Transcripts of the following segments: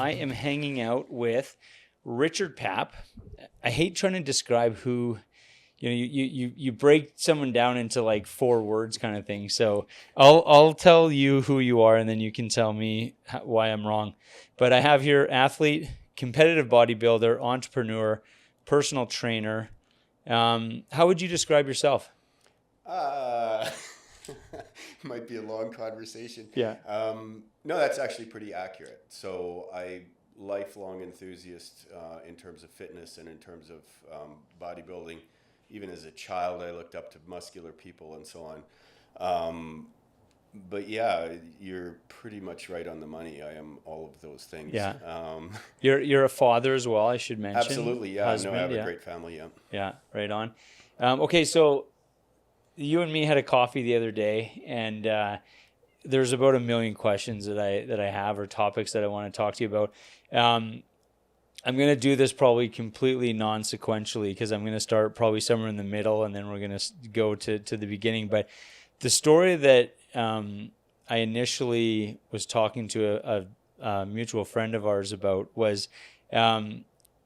I am hanging out with Richard Papp. I hate trying to describe who, you break someone down into like 4 words kind of thing. So I'll tell you who you are, and then you can tell me why I'm wrong. But I have here athlete, competitive bodybuilder, entrepreneur, personal trainer. How would you describe yourself? Might be a long conversation. Yeah. No, that's actually pretty accurate. So lifelong enthusiast in terms of fitness and in terms of bodybuilding. Even as a child, I looked up to muscular people and so on. But yeah, you're pretty much right on the money. I am all of those things. Yeah. You're a father as well, I should mention. Absolutely, yeah. Husband, I have a great family, yeah. Yeah, right on. Okay, so you and me had a coffee the other day, and there's about 1 million questions that I have, or topics that I want to talk to you about. I'm going to do this probably completely non-sequentially, because I'm going to start probably somewhere in the middle, and then we're going to go to the beginning. But the story that I initially was talking to a mutual friend of ours about was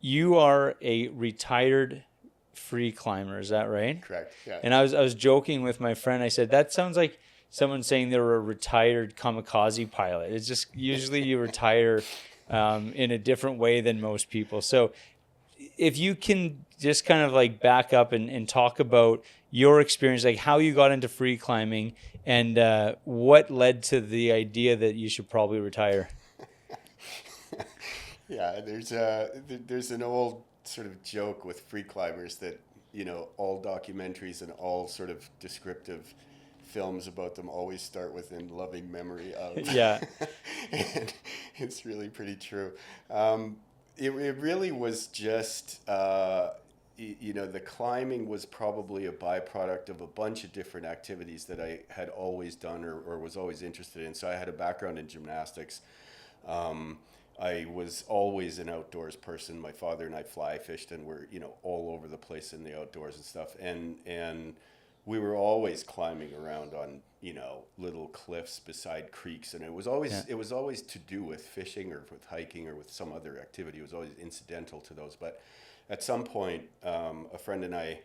you are a retired free climber. Is that right? Correct. Yeah. And I was joking with my friend. I said, that sounds like someone saying they were a retired kamikaze pilot. It's just usually you retire in a different way than most people. So if you can just kind of like back up and talk about your experience, like how you got into free climbing and what led to the idea that you should probably retire. Yeah, there's an old sort of joke with free climbers that, all documentaries and all sort of descriptive films about them always start with in loving memory of. Yeah. And it's really pretty true. It really was just, the climbing was probably a byproduct of a bunch of different activities that I had always done or was always interested in. So I had a background in gymnastics. I was always an outdoors person. My father and I fly fished and were, all over the place in the outdoors and stuff. And we were always climbing around on, little cliffs beside creeks. And it was always to do with fishing or with hiking or with some other activity. It was always incidental to those. But at some point, a friend and I,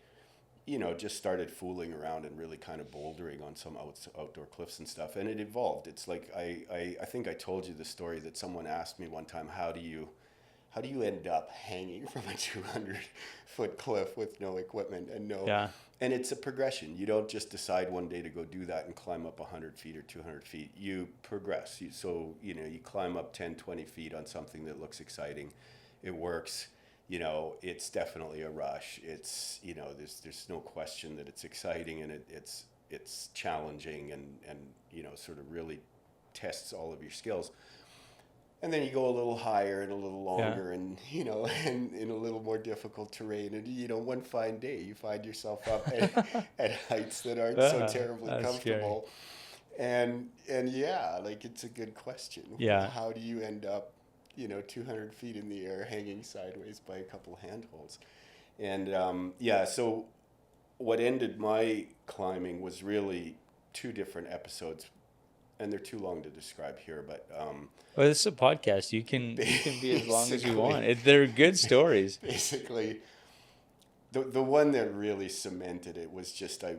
just started fooling around and really kind of bouldering on some outdoor cliffs and stuff. And it evolved. It's like, I think I told you the story that someone asked me one time, how do you end up hanging from a 200-foot cliff with no equipment and no... Yeah. And it's a progression. You don't just decide one day to go do that and climb up 100 feet or 200 feet. You progress. You climb up 10, 20 feet on something that looks exciting. It works. It's definitely a rush. It's, there's no question that it's exciting, and it's challenging and sort of really tests all of your skills. And then you go a little higher and a little longer, and and in a little more difficult terrain. And one fine day you find yourself up at heights that aren't so terribly comfortable. Scary. And yeah, like, it's a good question. Yeah. How do you end up 200 feet in the air hanging sideways by a couple handholds? And so what ended my climbing was really 2 different episodes. And they're too long to describe here, but... well, this is a podcast. You can be as long as you want. They're good stories. Basically, the one that really cemented it was just I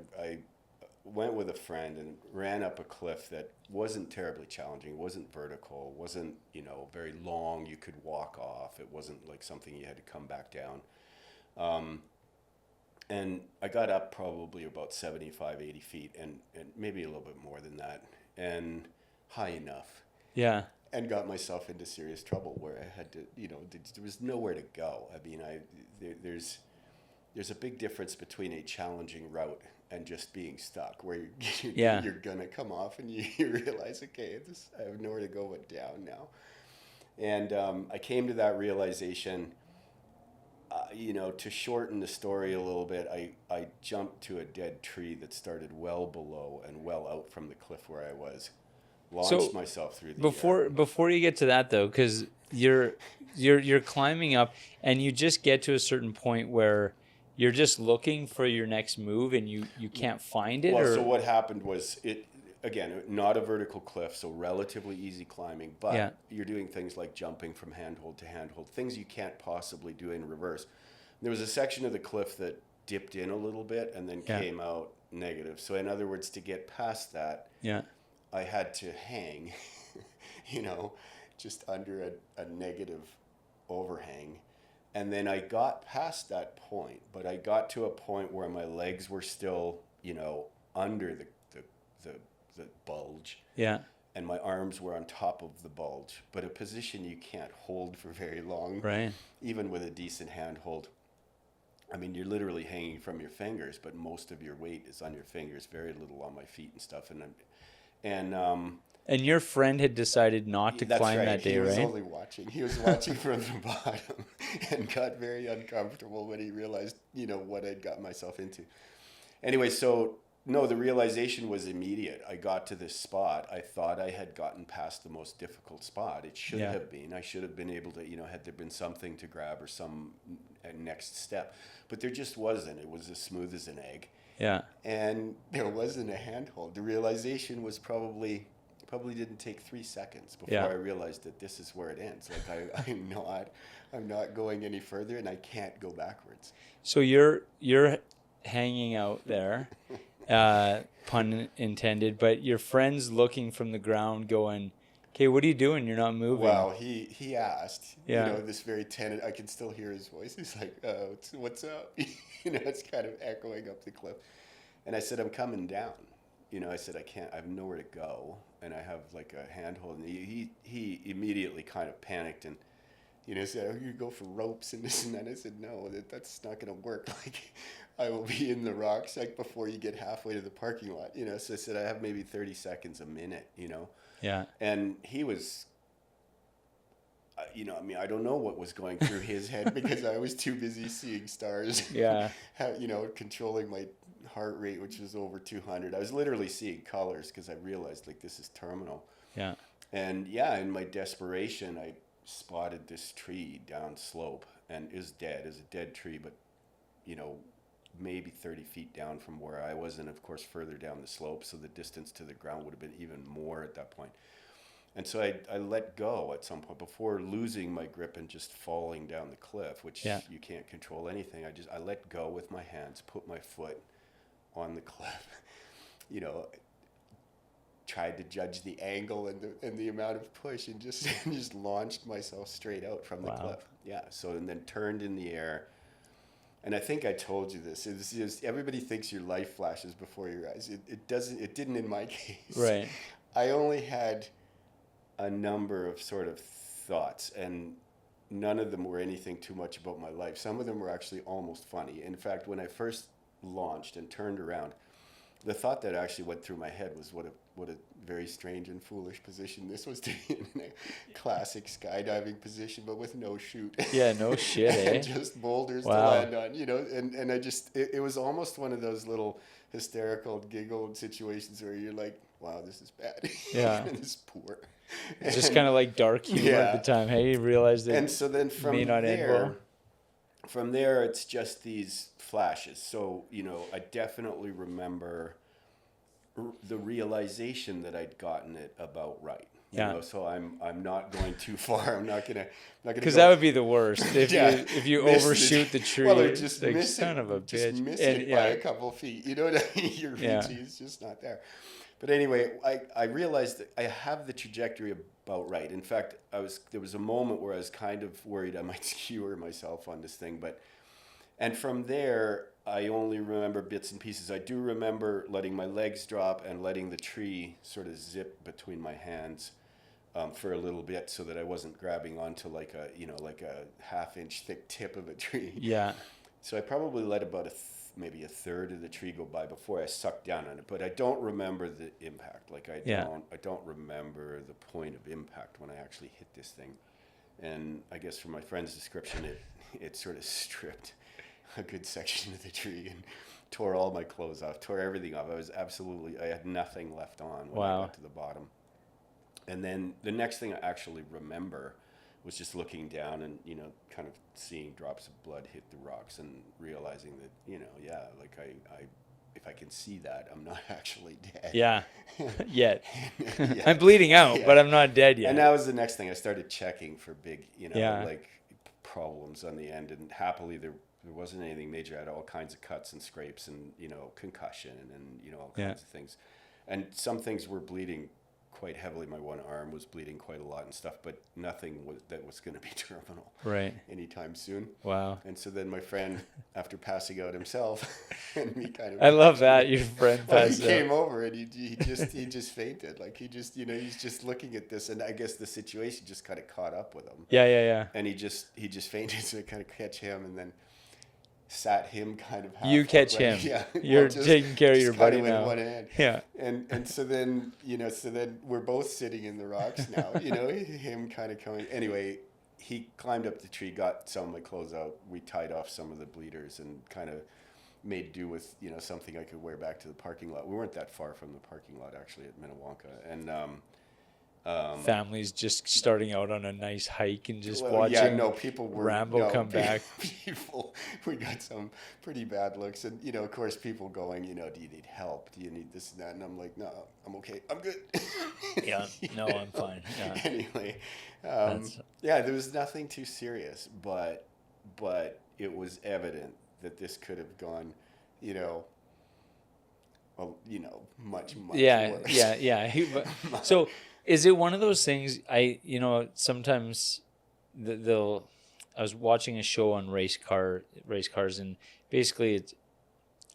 went with a friend and ran up a cliff that wasn't terribly challenging. It wasn't vertical. It wasn't, very long. You could walk off. It wasn't like something you had to come back down. And I got up probably about 75, 80 feet and maybe a little bit more than that. And high enough. Yeah. And got myself into serious trouble where I had to, there was nowhere to go. I mean, there's a big difference between a challenging route and just being stuck, where you're gonna come off and you realize, okay, I have nowhere to go but down now. And I came to that realization. To shorten the story a little bit, I jumped to a dead tree that started well below and well out from the cliff where I was. Launched myself through the air. Before you get to that, though, because you're climbing up and you just get to a certain point where you're just looking for your next move and you can't find it. Well, so what happened was again, not a vertical cliff, so relatively easy climbing, but Yeah. you're doing things like jumping from handhold to handhold, things you can't possibly do in reverse. There was a section of the cliff that dipped in a little bit and then Yeah. came out negative. So in other words, to get past that, Yeah. I had to hang, just under a negative overhang. And then I got past that point, but I got to a point where my legs were still, under the bulge. Yeah. And my arms were on top of the bulge, but a position you can't hold for very long, Right. even with a decent handhold. I mean, you're literally hanging from your fingers, but most of your weight is on your fingers, very little on my feet and stuff. And your friend had decided not to that's climb right. that day, He was right? only watching. He was watching from the bottom and got very uncomfortable when he realized, what I'd got myself into. Anyway, so no, the realization was immediate. I got to this spot. I thought I had gotten past the most difficult spot. It should have been. I should have been able to, had there been something to grab or some next step. But there just wasn't. It was as smooth as an egg. Yeah. And there wasn't a handhold. The realization was probably didn't take 3 seconds before I realized that this is where it ends. Like I'm not going any further, and I can't go backwards. So you're hanging out there, pun intended, but your friend's looking from the ground going, okay, what are you doing? You're not moving. Well, he asked, Yeah. This very tentative, I can still hear his voice. He's like, what's up? It's kind of echoing up the cliff. And I said, I'm coming down. I said, I have nowhere to go. And I have like a handhold. And he immediately kind of panicked and, said, you go for ropes and this and that. I said, no, that's not going to work. Like, I will be in the rocks like before you get halfway to the parking lot. So I said, I have maybe 30 seconds a minute, Yeah. And he was, I don't know what was going through his head because I was too busy seeing stars. Yeah. Controlling my heart rate, which was over 200. I was literally seeing colors because I realized like this is terminal. Yeah. And in my desperation, I spotted this tree down slope and it was dead. It was a dead tree, but maybe 30 feet down from where I was, and of course further down the slope, so the distance to the ground would have been even more at that point. And so I let go at some point before losing my grip and just falling down the cliff, which you can't control anything. I let go with my hands, put my foot on the cliff, tried to judge the angle and the amount of push, and just launched myself straight out from the cliff. Yeah. So and then turned in the air. And I think I told you this. It's just, everybody thinks your life flashes before your eyes. It doesn't. It didn't in my case. Right. I only had a number of sort of thoughts, and none of them were anything too much about my life. Some of them were actually almost funny. In fact, when I first launched and turned around, the thought that actually went through my head was what a very strange and foolish position this was to be in a classic skydiving position, but with no chute. Yeah, no shit, eh? And just boulders to land on, and I just, it was almost one of those little hysterical giggle situations where you're like, wow, this is bad. Yeah. This is poor. It's just kind of like dark humor at the time. Hey, you realized that. And so then from there, it's just these flashes. So, I definitely remember the realization that I'd gotten it about right. So I'm not going too far. I'm not gonna because that would be the worst if you overshoot the tree. Well, or just like, miss son it, of a just bitch. miss it by a couple of feet. You know what I mean? Your reaching is just not there. But anyway, I realized that I have the trajectory about right. In fact, there was a moment where I was kind of worried I might skewer myself on this thing, and from there, I only remember bits and pieces. I do remember letting my legs drop and letting the tree sort of zip between my hands for a little bit, so that I wasn't grabbing onto like a half-inch thick tip of a tree. Yeah. So I probably let about maybe a third of the tree go by before I sucked down on it. But I don't remember the impact. Like I don't remember the point of impact when I actually hit this thing. And I guess from my friend's description, it sort of stripped a good section of the tree and tore all my clothes off, tore everything off. I had nothing left on when I got to the bottom. And then the next thing I actually remember was just looking down and, kind of seeing drops of blood hit the rocks and realizing that, if I can see that, I'm not actually dead. Yeah. Yet. Yeah. I'm bleeding out, Yeah. but I'm not dead yet. And that was the next thing. I started checking for big, Yeah. like problems on the end. And happily, there wasn't anything major. I had all kinds of cuts and scrapes and, concussion and, all kinds of things. And some things were bleeding quite heavily. My one arm was bleeding quite a lot and stuff, but nothing that was going to be terminal anytime soon. Wow. And so then my friend, after passing out himself, and me kind of. I love that your friend passed he came over and he just fainted. Like he just, he's just looking at this, and I guess the situation just kind of caught up with him. Yeah. And he just fainted, so I kind of catch him and then sat him kind of half You catch upright. him. Yeah. You're taking care of your buddy kind of now. with one hand. Yeah. And so then, we're both sitting in the rocks now, him kind of coming. Anyway, he climbed up the tree, got some of my clothes out. We tied off some of the bleeders and kind of made do with, something I could wear back to the parking lot. We weren't that far from the parking lot, actually, at Minnewanka. And families just starting out on a nice hike and just watching people were Rambo come back. We got some pretty bad looks, and of course, people going, do you need help? Do you need this and that? And I'm like, no, I'm okay, I'm good. Yeah, no, I'm fine. Yeah. Anyway, there was nothing too serious, but it was evident that this could have gone, much worse. Yeah. So. Is it one of those things? Sometimes I was watching a show on race cars, and basically it's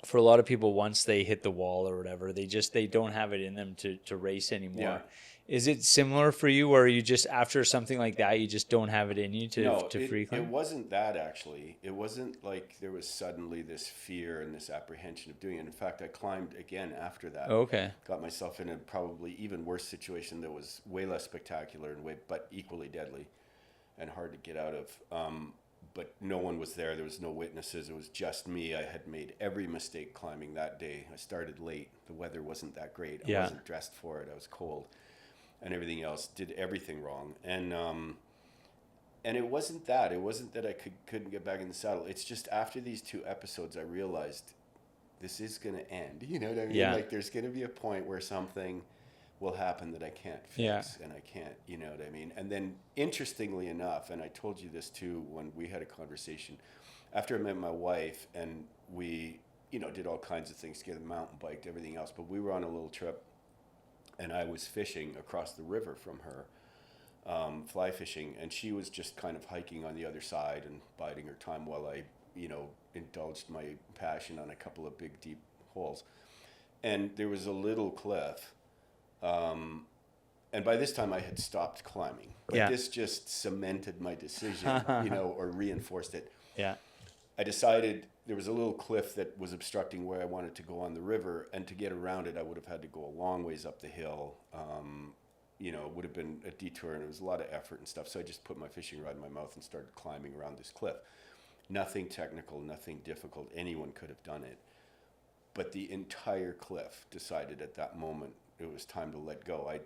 for a lot of people, once they hit the wall or whatever, they don't have it in them to race anymore. Yeah. Is it similar for you, or you just, after something like that, you just don't have it in you to free climb? It wasn't that, actually. It wasn't like there was suddenly this fear and this apprehension of doing it. In fact, I climbed again after that. Okay. Got myself in a probably even worse situation that was way less spectacular but equally deadly and hard to get out of. But no one was there. There was no witnesses. It was just me. I had made every mistake climbing that day. I started late. The weather wasn't that great. I wasn't dressed for it. I was cold. And everything else, did everything wrong, and it wasn't that. It wasn't that I couldn't get back in the saddle. It's just after these two episodes, I realized this is going to end. You know what I mean? Yeah. Like there's going to be a point where something will happen that I can't fix, and I can't. You know what I mean? And then, interestingly enough, and I told you this too when we had a conversation after I met my wife, and we, did all kinds of things together, mountain biked, everything else. But we were on a little trip. And I was fishing across the river from her, fly fishing, and she was just kind of hiking on the other side and biding her time while I, indulged my passion on a couple of big, deep holes. And there was a little cliff, and by this time I had stopped climbing. But this just cemented my decision, or reinforced it. Yeah. I decided there was a little cliff that was obstructing where I wanted to go on the river, and to get around it, I would have had to go a long ways up the hill. It would have been a detour, and it was a lot of effort and stuff. So I just put my fishing rod in my mouth and started climbing around this cliff. Nothing technical, nothing difficult. Anyone could have done it. But the entire cliff decided at that moment it was time to let go. I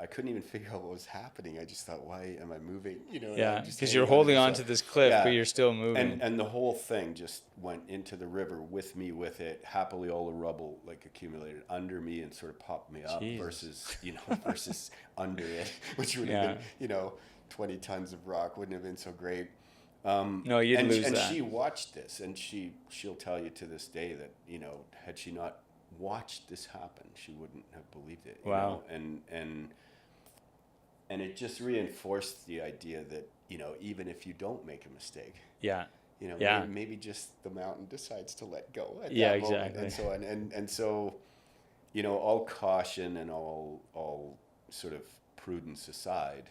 couldn't even figure out what was happening. I just thought, why am I moving? Because you're holding on to this cliff, but you're still moving. And the whole thing just went into the river with me with it. Happily, all the rubble accumulated under me and sort of popped me up. Jeez. versus under it, which would have been 20 tons of rock. Wouldn't have been so great. No, you'd lose that. And she watched this, and she'll tell you to this day that had she not watched this happen, she wouldn't have believed it. Wow. And it just reinforced the idea that even if you don't make a mistake, maybe just the mountain decides to let go at that moment, and so on. And so all caution and all sort of prudence aside,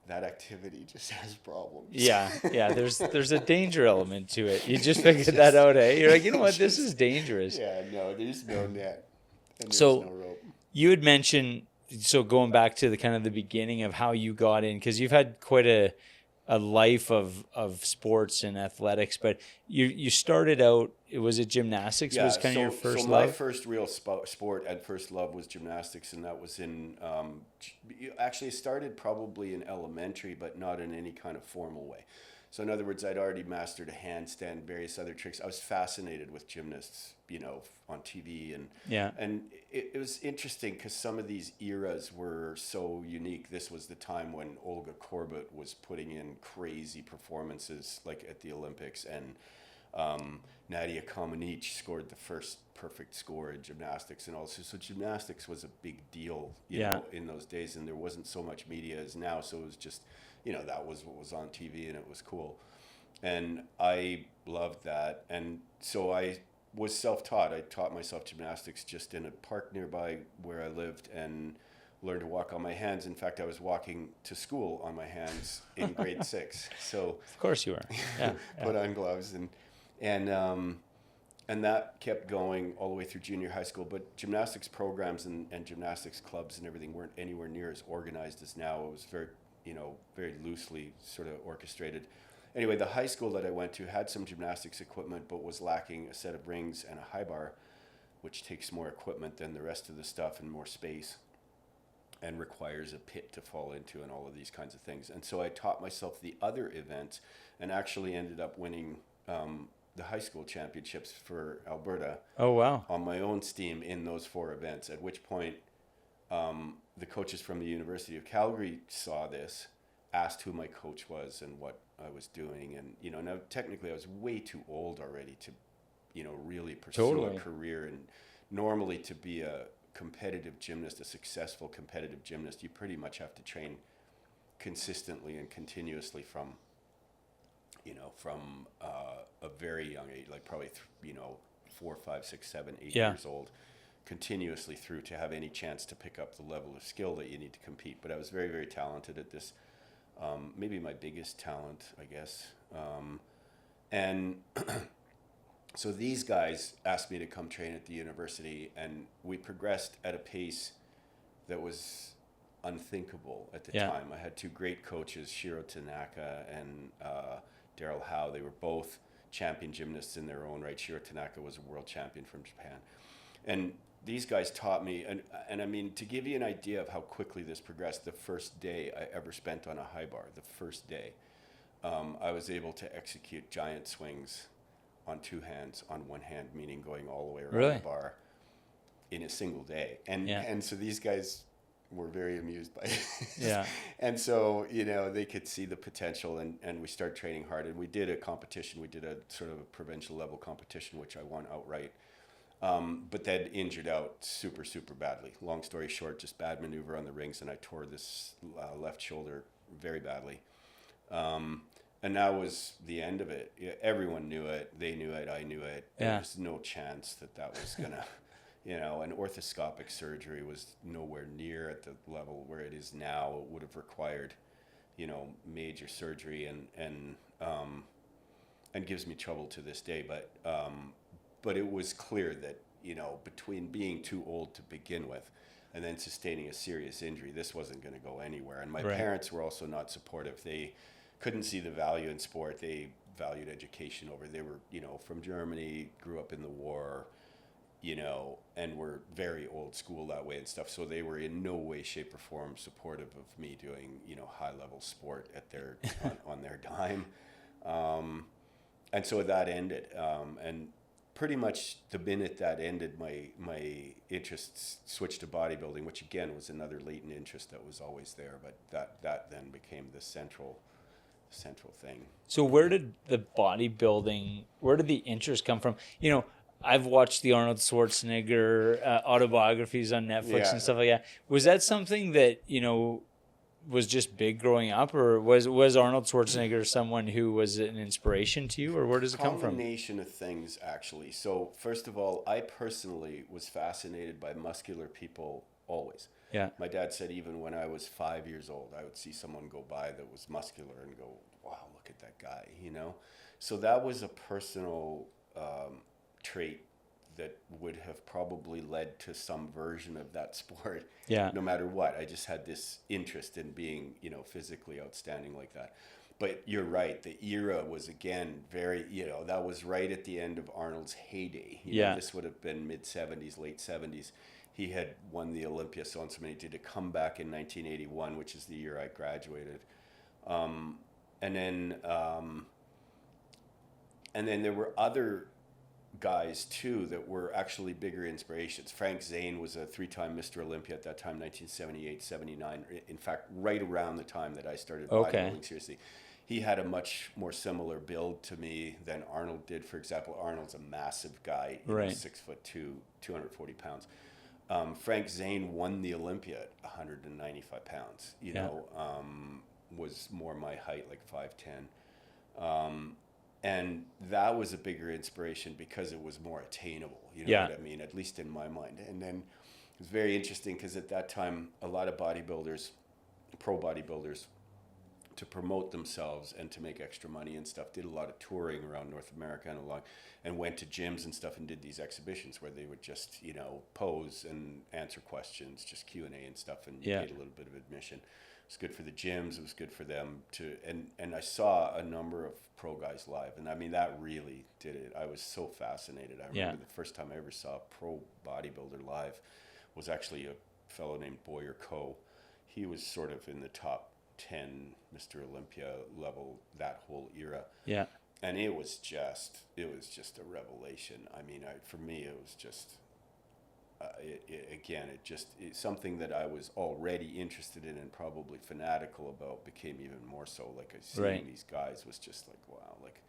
that activity just has problems. Yeah. There's a danger element to it. You just figured that out, eh? You're like, you know what, this is dangerous. Yeah, no, there's no net. And there's so no rope. You had mentioned, so going back to the kind of the beginning of how you got in, because you've had quite a life of sports and athletics, but you started out, was it gymnastics? Was kind of your first love? My first real sport and first love was gymnastics, and that was in, actually it started probably in elementary, but not in any kind of formal way. So in other words, I'd already mastered a handstand, various other tricks. I was fascinated with gymnasts, you know, on TV, and it was interesting because some of these eras were so unique. This was the time when Olga Korbut was putting in crazy performances, like at the Olympics, and Nadia Comaneci scored the first perfect score in gymnastics, and also so gymnastics was a big deal, you know, in those days, and there wasn't so much media as now, so it was just, you know, that was what was on TV, and it was cool, and I loved that, and so I was self-taught. I taught myself gymnastics just in a park nearby where I lived, and learned to walk on my hands. In fact, I was walking to school on my hands in grade 6. So of course you were. Yeah. Put on gloves and that kept going all the way through junior high school. But gymnastics programs and gymnastics clubs and everything weren't anywhere near as organized as now. It was very, you know, very loosely sort of orchestrated. Anyway, the high school that I went to had some gymnastics equipment, but was lacking a set of rings and a high bar, which takes more equipment than the rest of the stuff and more space, and requires a pit to fall into and all of these kinds of things. And so I taught myself the other events, and actually ended up winning the high school championships for Alberta. Oh, wow. On my own steam in those 4 events, at which point the coaches from the University of Calgary saw this, asked who my coach was and what I was doing. And, you know, now technically I was way too old already to, you know, really pursue a career. And normally to be a competitive gymnast, a successful competitive gymnast, you pretty much have to train consistently and continuously from a very young age, like probably 4, 5, 6, 7, 8 years old, continuously through to have any chance to pick up the level of skill that you need to compete. But I was very, very talented at this. Maybe my biggest talent, I guess. And so these guys asked me to come train at the university, and we progressed at a pace that was unthinkable at the time. I had 2 great coaches, Shiro Tanaka and Daryl Howe. They were both champion gymnasts in their own right. Shiro Tanaka was a world champion from Japan. And these guys taught me, and I mean, to give you an idea of how quickly this progressed, the first day I ever spent on a high bar, the first day, I was able to execute giant swings on 2 hands, on 1 hand, meaning going all the way around the bar in a single day. And so these guys were very amused by it. And so, you know, they could see the potential, and we started training hard, and we did a competition. We did a sort of a provincial level competition, which I won outright. But then injured out super, super badly. Long story short, just bad maneuver on the rings, and I tore this left shoulder very badly. And that was the end of it. Everyone knew it. They knew it. I knew it. There was no chance that was going to, you know, an orthoscopic surgery was nowhere near at the level where it is now. It would have required, you know, major surgery and gives me trouble to this day. But it was clear that, you know, between being too old to begin with and then sustaining a serious injury, this wasn't going to go anywhere. And my parents were also not supportive. They couldn't see the value in sport. They valued education over. They were, you know, from Germany, grew up in the war, you know, and were very old school that way and stuff. So they were in no way, shape, or form supportive of me doing, you know, high level sport at their on their dime. And so that ended. And pretty much the minute that ended, my interests switched to bodybuilding, which again was another latent interest that was always there, but that then became the central thing. So where did the interest come from? You know, I've watched the Arnold Schwarzenegger autobiographies on Netflix and stuff like that. Was that something that, you know, was just big growing up, or was Arnold Schwarzenegger someone who was an inspiration to you, or where does it come from? Combination of things, actually. So first of all, I personally was fascinated by muscular people always. Yeah. My dad said even when I was 5 years old, I would see someone go by that was muscular and go, wow, look at that guy, you know? So that was a personal trait that would have probably led to some version of that sport. Yeah. No matter what, I just had this interest in being, you know, physically outstanding like that. But you're right, the era was again very, you know, that was right at the end of Arnold's heyday. You know, this would have been mid-70s, late 70s. He had won the Olympia so and so many. Did a comeback in 1981, which is the year I graduated. and then there were other guys too that were actually bigger inspirations. Frank Zane was a 3-time Mr. Olympia at that time, 1978, 79. In fact, right around the time that I started bodybuilding seriously. He had a much more similar build to me than Arnold did. For example, Arnold's a massive guy, right. 6'2", 240 pounds. Frank Zane won the Olympia at 195 pounds. Was more my height, like 5'10". And that was a bigger inspiration because it was more attainable, you know what I mean, at least in my mind. And then it was very interesting because at that time, a lot of bodybuilders, pro bodybuilders, to promote themselves and to make extra money and stuff, did a lot of touring around North America and went to gyms and stuff and did these exhibitions where they would just, pose and answer questions, just Q&A and stuff, and paid a little bit of admission. It was good for the gyms. It was good for them to, and I saw a number of pro guys live, and I mean that really did it. I was so fascinated. I remember the first time I ever saw a pro bodybuilder live was actually a fellow named Boyer Coe. He was sort of in the top 10 Mr. Olympia level that whole era. Yeah, and it was just a revelation. I mean, for me, it was just. It's something that I was already interested in and probably fanatical about became even more so. Like seeing these guys was just like, wow, like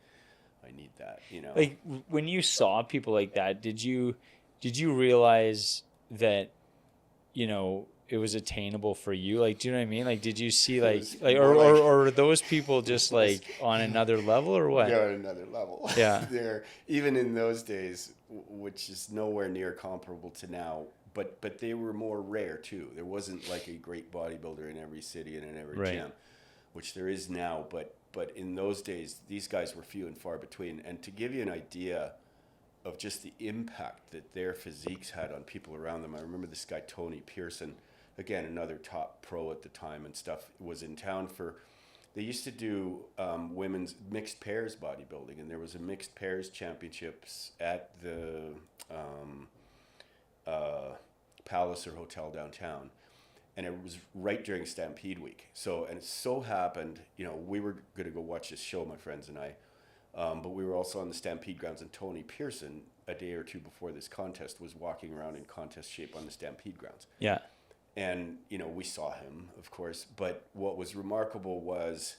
I need that, Like when you saw people like that, did you realize that, it was attainable for you? Like, do you know what I mean? Like, did you see or are those people just like on another level or what? They're on another level. Yeah. They're even in those days, which is nowhere near comparable to now, but they were more rare too. There wasn't like a great bodybuilder in every city and in every gym, which there is now. But in those days, these guys were few and far between. And to give you an idea of just the impact that their physiques had on people around them, I remember this guy, Tony Pearson, again, another top pro at the time and stuff, was in town they used to do women's mixed pairs bodybuilding, and there was a mixed pairs championships at the Palace or Hotel downtown. And it was right during Stampede Week. And it so happened, we were going to go watch this show, my friends and I, but we were also on the Stampede grounds, and Tony Pearson, a day or two before this contest, was walking around in contest shape on the Stampede grounds. Yeah. And, we saw him, of course, but what was remarkable was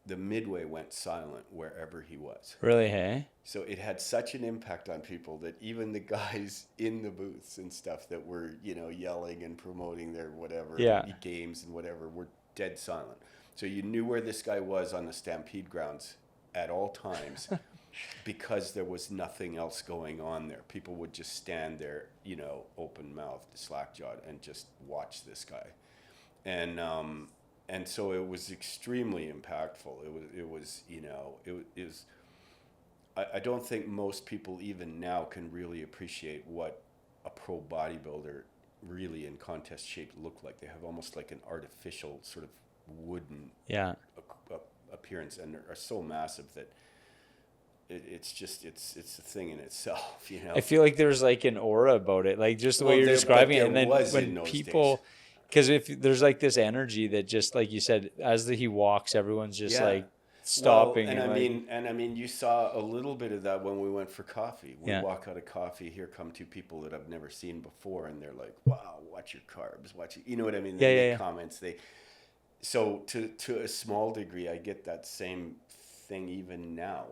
the midway went silent wherever he was. Really, hey? So it had such an impact on people that even the guys in the booths and stuff that were, yelling and promoting their whatever games and whatever were dead silent. So you knew where this guy was on the Stampede grounds at all times because there was nothing else going on there. People would just stand there, open mouthed, slack jawed, and just watch this guy. And so it was extremely impactful. It was I don't think most people even now can really appreciate what a pro bodybuilder really in contest shape looked like. They have almost like an artificial sort of wooden appearance, and are so massive that it's a thing in itself, I feel like there's like an aura about it, like just the way you're describing it. And then when people, because if there's like this energy that just like you said, as he walks, everyone's just like stopping. Well, and I mean, you saw a little bit of that when we went for coffee. We walk out of coffee, here come two people that I've never seen before, and they're like, "Wow, watch your carbs, watch it." You know what I mean? They make comments. So to a small degree, I get that same thing even now,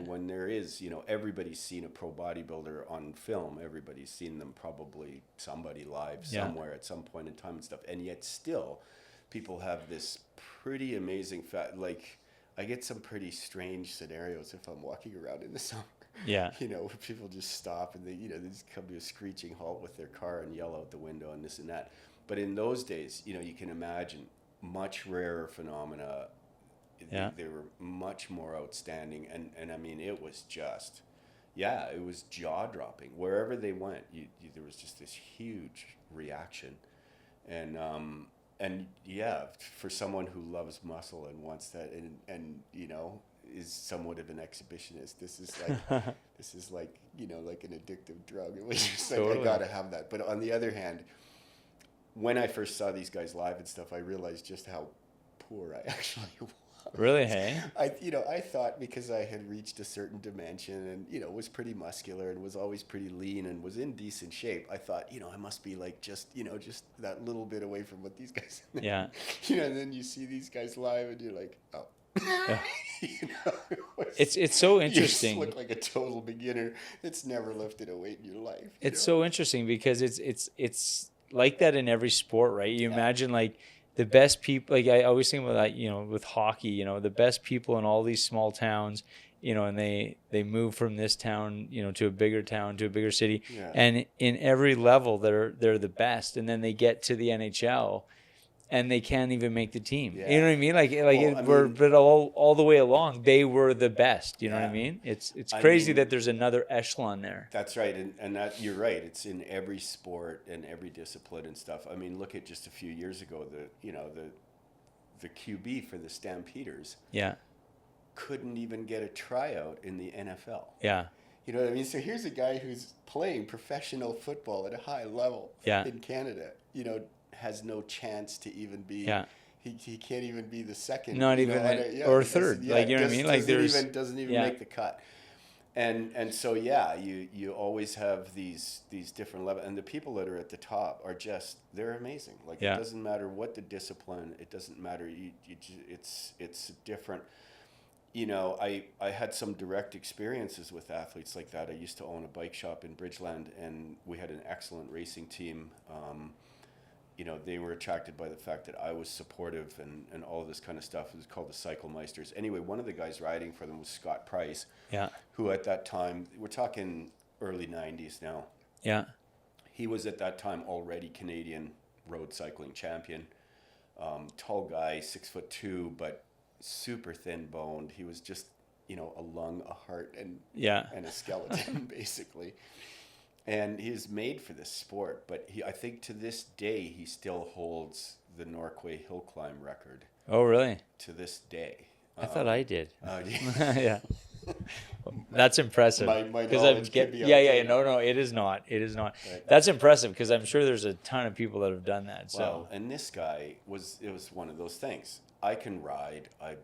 when there is, everybody's seen a pro bodybuilder on film, everybody's seen them, probably somebody live somewhere at some point in time and stuff, and yet still people have this pretty amazing like I get some pretty strange scenarios if I'm walking around in the summer, where people just stop and they just come to a screeching halt with their car and yell out the window and this and that. But in those days, you can imagine much rarer phenomena. They were much more outstanding, and I mean, it was just, it was jaw-dropping. Wherever they went, there was just this huge reaction, and for someone who loves muscle and wants that, and is somewhat of an exhibitionist, this is like like an addictive drug. It was just like, I gotta have that. But on the other hand, when I first saw these guys live and stuff, I realized just how poor I actually was. Really, hey? I thought because I had reached a certain dimension and, was pretty muscular and was always pretty lean and was in decent shape, I thought, I must be like just that little bit away from what these guys. Yeah. And then you see these guys live and you're like, oh. Yeah. It It's so you interesting. just look like a total beginner that's never lifted a weight in your life. It's so interesting because it's like that in every sport, right? You imagine like the best people, like I always think about that, with hockey, the best people in all these small towns, and they move from this town, to a bigger town, to a bigger city. Yeah. And in every level they're the best. And then they get to the NHL and they can't even make the team. Yeah. You know what I mean? But all the way along, they were the best. You know what I mean? It's crazy that there's another echelon there. That's right, and that you're right. It's in every sport and every discipline and stuff. I mean, look at just a few years ago, the QB for the Stampeders. Yeah. Couldn't even get a tryout in the NFL. Yeah. You know what I mean? So here's a guy who's playing professional football at a high level in Canada. Has no chance to even be. Yeah. He can't even be the second. Not even or third. You know what I mean? Like doesn't even make the cut. And so you always have these different levels, and the people that are at the top are they're amazing. Like it doesn't matter what the discipline, it doesn't matter. It's different. I had some direct experiences with athletes like that. I used to own a bike shop in Bridgeland, and we had an excellent racing team. They were attracted by the fact that I was supportive and all of this kind of stuff. It was called the Cycle Meisters. Anyway, one of the guys riding for them was Scott Price, who at that time, we're talking early 90s now. Yeah. He was at that time already Canadian road cycling champion. Tall guy, 6'2", but super thin boned. He was just, a lung, a heart, and a skeleton, basically. And he's made for this sport, but I think to this day, he still holds the Norquay Hill Climb record. Oh, really? To this day. I thought I did. Yeah. That's impressive. My knowledge could be No, it is not. It is not. Right. That's impressive because I'm sure there's a ton of people that have done that. So. Well, and this guy it was one of those things. I can ride. I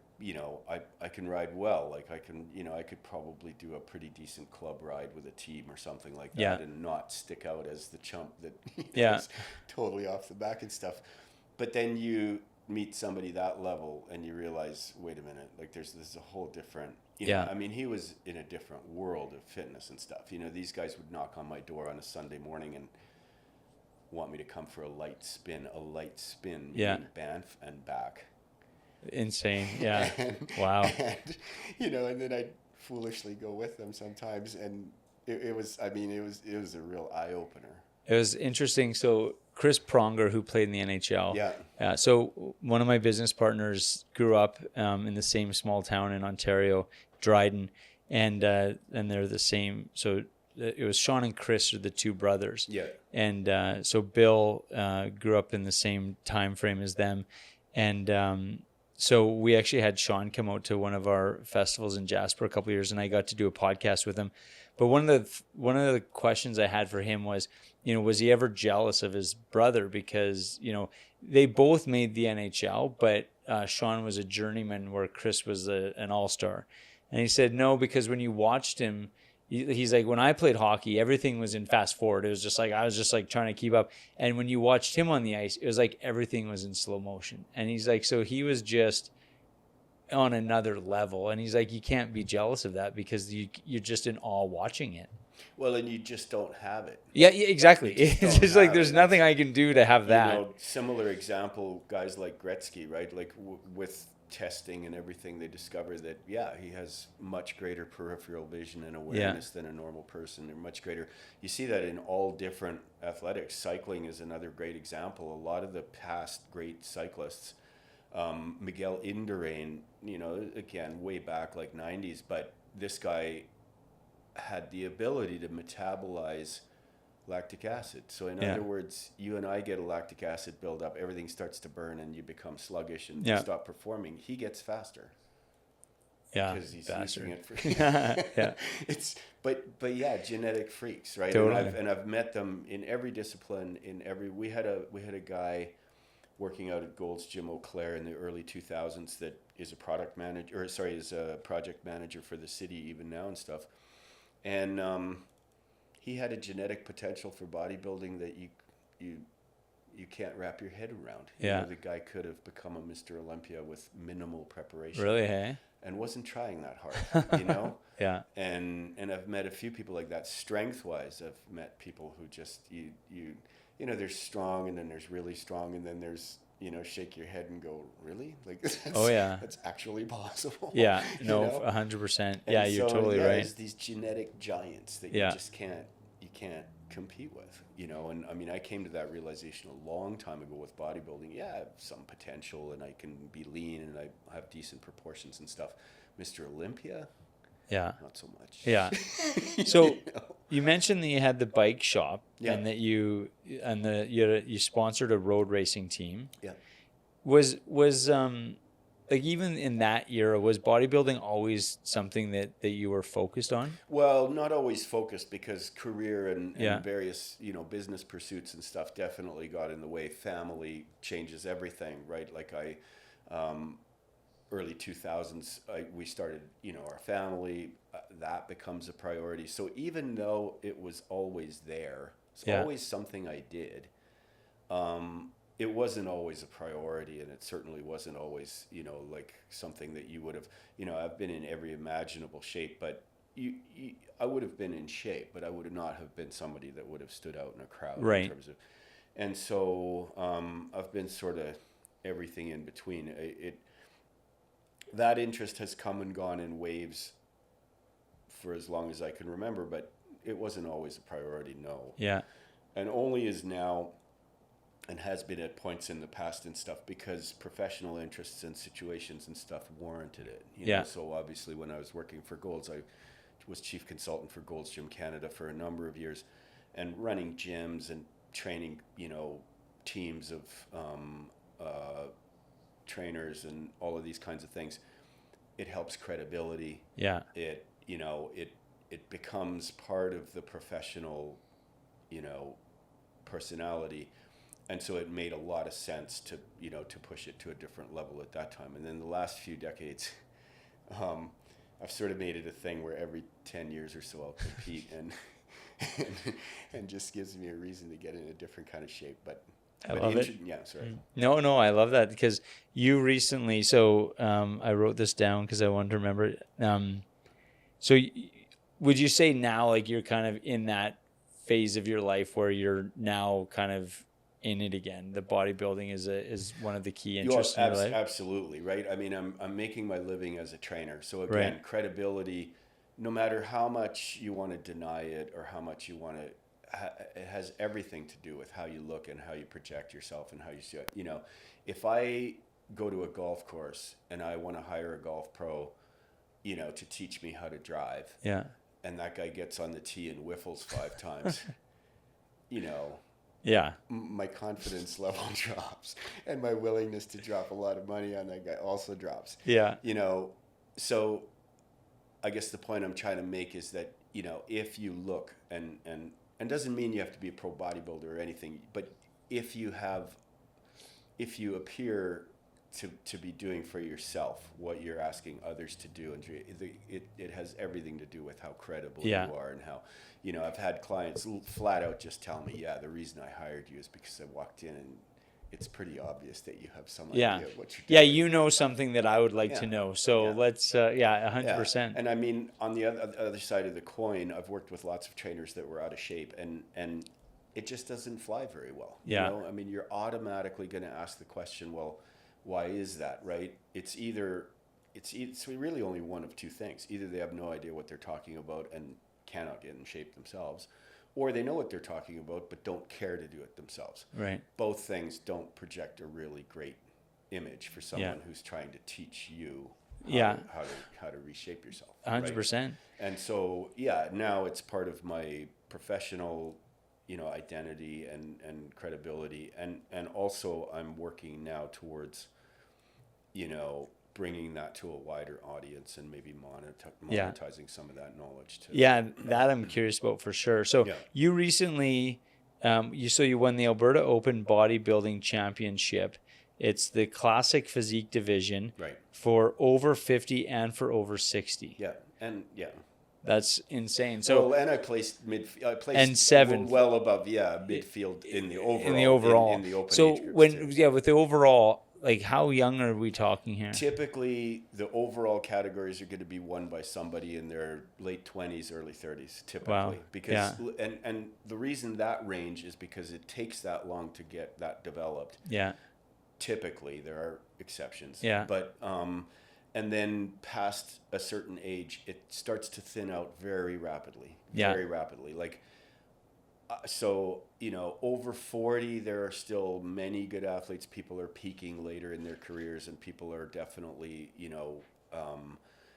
can ride well. Like I could probably do a pretty decent club ride with a team or something like that, and not stick out as the chump that is totally off the back and stuff. But then you meet somebody that level and you realize, wait a minute, like there's a whole different. I mean, he was in a different world of fitness and stuff. These guys would knock on my door on a Sunday morning and want me to come for a light spin in Banff and back. Insane. Yeah. Wow. And then I'd foolishly go with them sometimes, and it was a real eye opener. It was interesting. So Chris Pronger, who played in the NHL. So one of my business partners grew up in the same small town in Ontario, Dryden, and they're the same. So it was Sean and Chris are the two brothers. Yeah. And so Bill grew up in the same time frame as them, and so we actually had Sean come out to one of our festivals in Jasper a couple of years, and I got to do a podcast with him. But one of the questions I had for him was, was he ever jealous of his brother? Because, they both made the NHL, but Sean was a journeyman where Chris was an all-star. And he said, no, because when you watched him, he's like, when I played hockey, everything was in fast forward. It was just like, I was just like trying to keep up. And when you watched him on the ice, it was like everything was in slow motion. And he's like, so he was just on another level. And he's like, you can't be jealous of that because you're just in awe watching it. Well, and you just don't have it. Yeah, exactly. It's just like, there's nothing I can do to have that. Similar example, guys like Gretzky, right? Like with testing and everything, they discover that he has much greater peripheral vision and awareness than a normal person. They're much greater. You see that in all different athletics. Cycling is another great example. A lot of the past great cyclists, Miguel Indurain, again way back like 90s, but this guy had the ability to metabolize lactic acid. So in other words, you and I get a lactic acid buildup, everything starts to burn and you become sluggish and you stop performing. He gets faster. Yeah. Because he's bastard. using it for it's but genetic freaks, right? Totally. And I've met them in every discipline, we had a guy working out at Gold's Gym Eau Claire in the early 2000s that is a product manager, or sorry, is a project manager for the city even now and stuff. And he had a genetic potential for bodybuilding that you can't wrap your head around. You know, the guy could have become a Mr. Olympia with minimal preparation. Really, hey? And wasn't trying that hard, you know? Yeah. And I've met a few people like that. Strength-wise, I've met people who just, you know, there's strong, and then there's really strong, and then there's, you know, shake your head and go, really? Like, that's actually possible. Yeah, no, you know? 100%. Yeah, you're totally right. There's these genetic giants that you just can't compete with, you know. And I mean, I came to that realization a long time ago with bodybuilding. Yeah, I have some potential, and I can be lean, and I have decent proportions and stuff. Mr. Olympia, not so much. Yeah. So you mentioned that you had the bike shop, and that you sponsored a road racing team. Yeah. Was like, even in that era, was bodybuilding always something that you were focused on? Well, not always focused, because career and various, you know, business pursuits and stuff definitely got in the way. Family changes everything, right? Like early 2000s, we started, you know, our family, that becomes a priority. So even though it was always there, it's always something I did, it wasn't always a priority, and it certainly wasn't always, you know, like something that you would have, you know, I've been in every imaginable shape, but I would have been in shape, but I would not have been somebody that would have stood out in a crowd. Right. In terms of, and so I've been sort of everything in between. That interest has come and gone in waves for as long as I can remember, but it wasn't always a priority, no. Yeah. And only is now, and has been at points in the past and stuff, because professional interests and situations and stuff warranted it. You know? So obviously when I was working for Gold's, I was chief consultant for Gold's Gym Canada for a number of years, and running gyms and training, you know, teams of trainers and all of these kinds of things. It helps credibility. Yeah. It, you know, it becomes part of the professional, you know, personality. And so it made a lot of sense to, you know, to push it to a different level at that time. And then the last few decades, I've sort of made it a thing where every 10 years or so I'll compete, and just gives me a reason to get in a different kind of shape. But I love it. Yeah, sorry. No, I love that, because you recently, so I wrote this down because I wanted to remember it. So would you say now, like, you're kind of in that phase of your life where you're now kind of in it again? The bodybuilding is one of the key interests in your life? Absolutely, right? I mean, I'm making my living as a trainer. So again, credibility, no matter how much you want to deny it or how much you want to, it has everything to do with how you look and how you project yourself and how you see it. You know, if I go to a golf course and I want to hire a golf pro, you know, to teach me how to drive, and that guy gets on the tee and whiffles 5 times, you know, my confidence level drops, and my willingness to drop a lot of money on that guy also drops. You know, so I guess the point I'm trying to make is that, you know, if you look and doesn't mean you have to be a pro bodybuilder or anything, but if you appear to be doing for yourself what you're asking others to do, and it has everything to do with how credible you are, and how, you know, I've had clients flat out just tell me, the reason I hired you is because I walked in and it's pretty obvious that you have some idea of what you're doing. Yeah, you know something that I would like to know. So let's, 100%. And I mean, on the other side of the coin, I've worked with lots of trainers that were out of shape, and it just doesn't fly very well. You know? I mean, you're automatically going to ask the question, well, why is that, right? It's really only one of two things. Either they have no idea what they're talking about and cannot get in shape themselves, or they know what they're talking about but don't care to do it themselves. Right. Both things don't project a really great image for someone who's trying to teach you how to reshape yourself. 100%. Right? And so, now it's part of my professional, you know, identity and credibility, and also I'm working now towards, you know, bringing that to a wider audience and maybe monetizing some of that knowledge too. Yeah, that I'm curious about for sure. So you recently, you won the Alberta Open Bodybuilding Championship. It's the classic physique division Right. for over 50 and for over 60. Yeah. And yeah. That's insane. So, and I placed and seventh. well above, midfield in the overall. In the overall. In the open so age groups when, too. with the overall, like how young are we talking here? Typically, the overall categories are going to be won by somebody in their late 20s, early 30s, typically. Wow. Because, and the reason that range is because it takes that long to get that developed. Yeah. Typically, there are exceptions. Yeah. But, and then past a certain age, it starts to thin out very rapidly. Yeah. Very rapidly. Like, so, over 40, there are still many good athletes. People are peaking later in their careers, and people are definitely,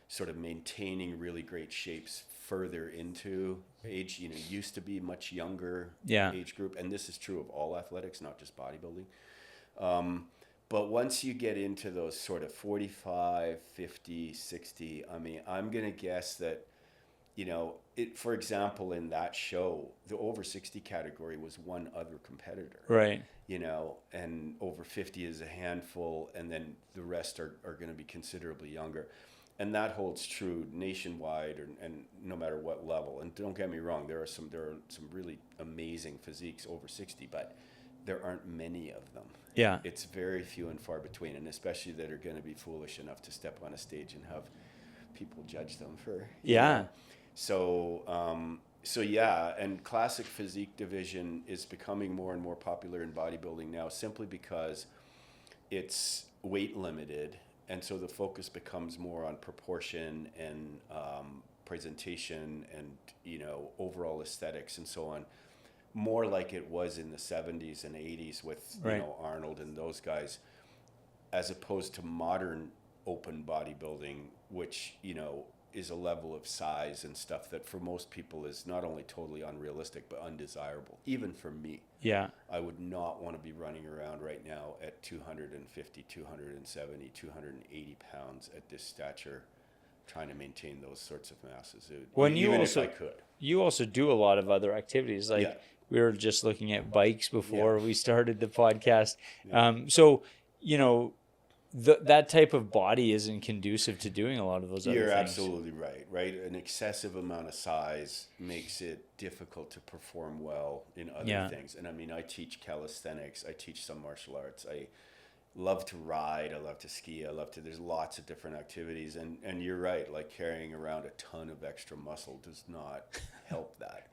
sort of maintaining really great shapes further into age. Used to be much younger age group. And this is true of all athletics, not just bodybuilding. But once you get into those sort of 45, 50, 60, I'm going to guess that, for example, in that show, the over 60 category was one other competitor. Right. And over 50 is a handful, and then the rest are going to be considerably younger. And that holds true nationwide and no matter what level. And don't get me wrong, there are some really amazing physiques over 60, but there aren't many of them. Yeah. It's very few and far between, and especially that are going to be foolish enough to step on a stage and have people judge them for. Yeah. So yeah, and classic physique division is becoming more and more popular in bodybuilding now simply because it's weight limited, and so the focus becomes more on proportion and presentation and overall aesthetics and so on. More like it was in the 70s and 80s with Arnold and those guys, as opposed to modern open bodybuilding, which is a level of size and stuff that for most people is not only totally unrealistic but undesirable. Even for me, I would not want to be running around right now at 250, 270, 280 pounds at this stature, trying to maintain those sorts of masses. If I could. You also do a lot of other activities, like we were just looking at bikes before we started the podcast. So, that type of body isn't conducive to doing a lot of those other things. You're absolutely right. An excessive amount of size makes it difficult to perform well in other things. And I teach calisthenics. I teach some martial arts. I love to ride. I love to ski. There's lots of different activities. And you're right, like carrying around a ton of extra muscle does not help that.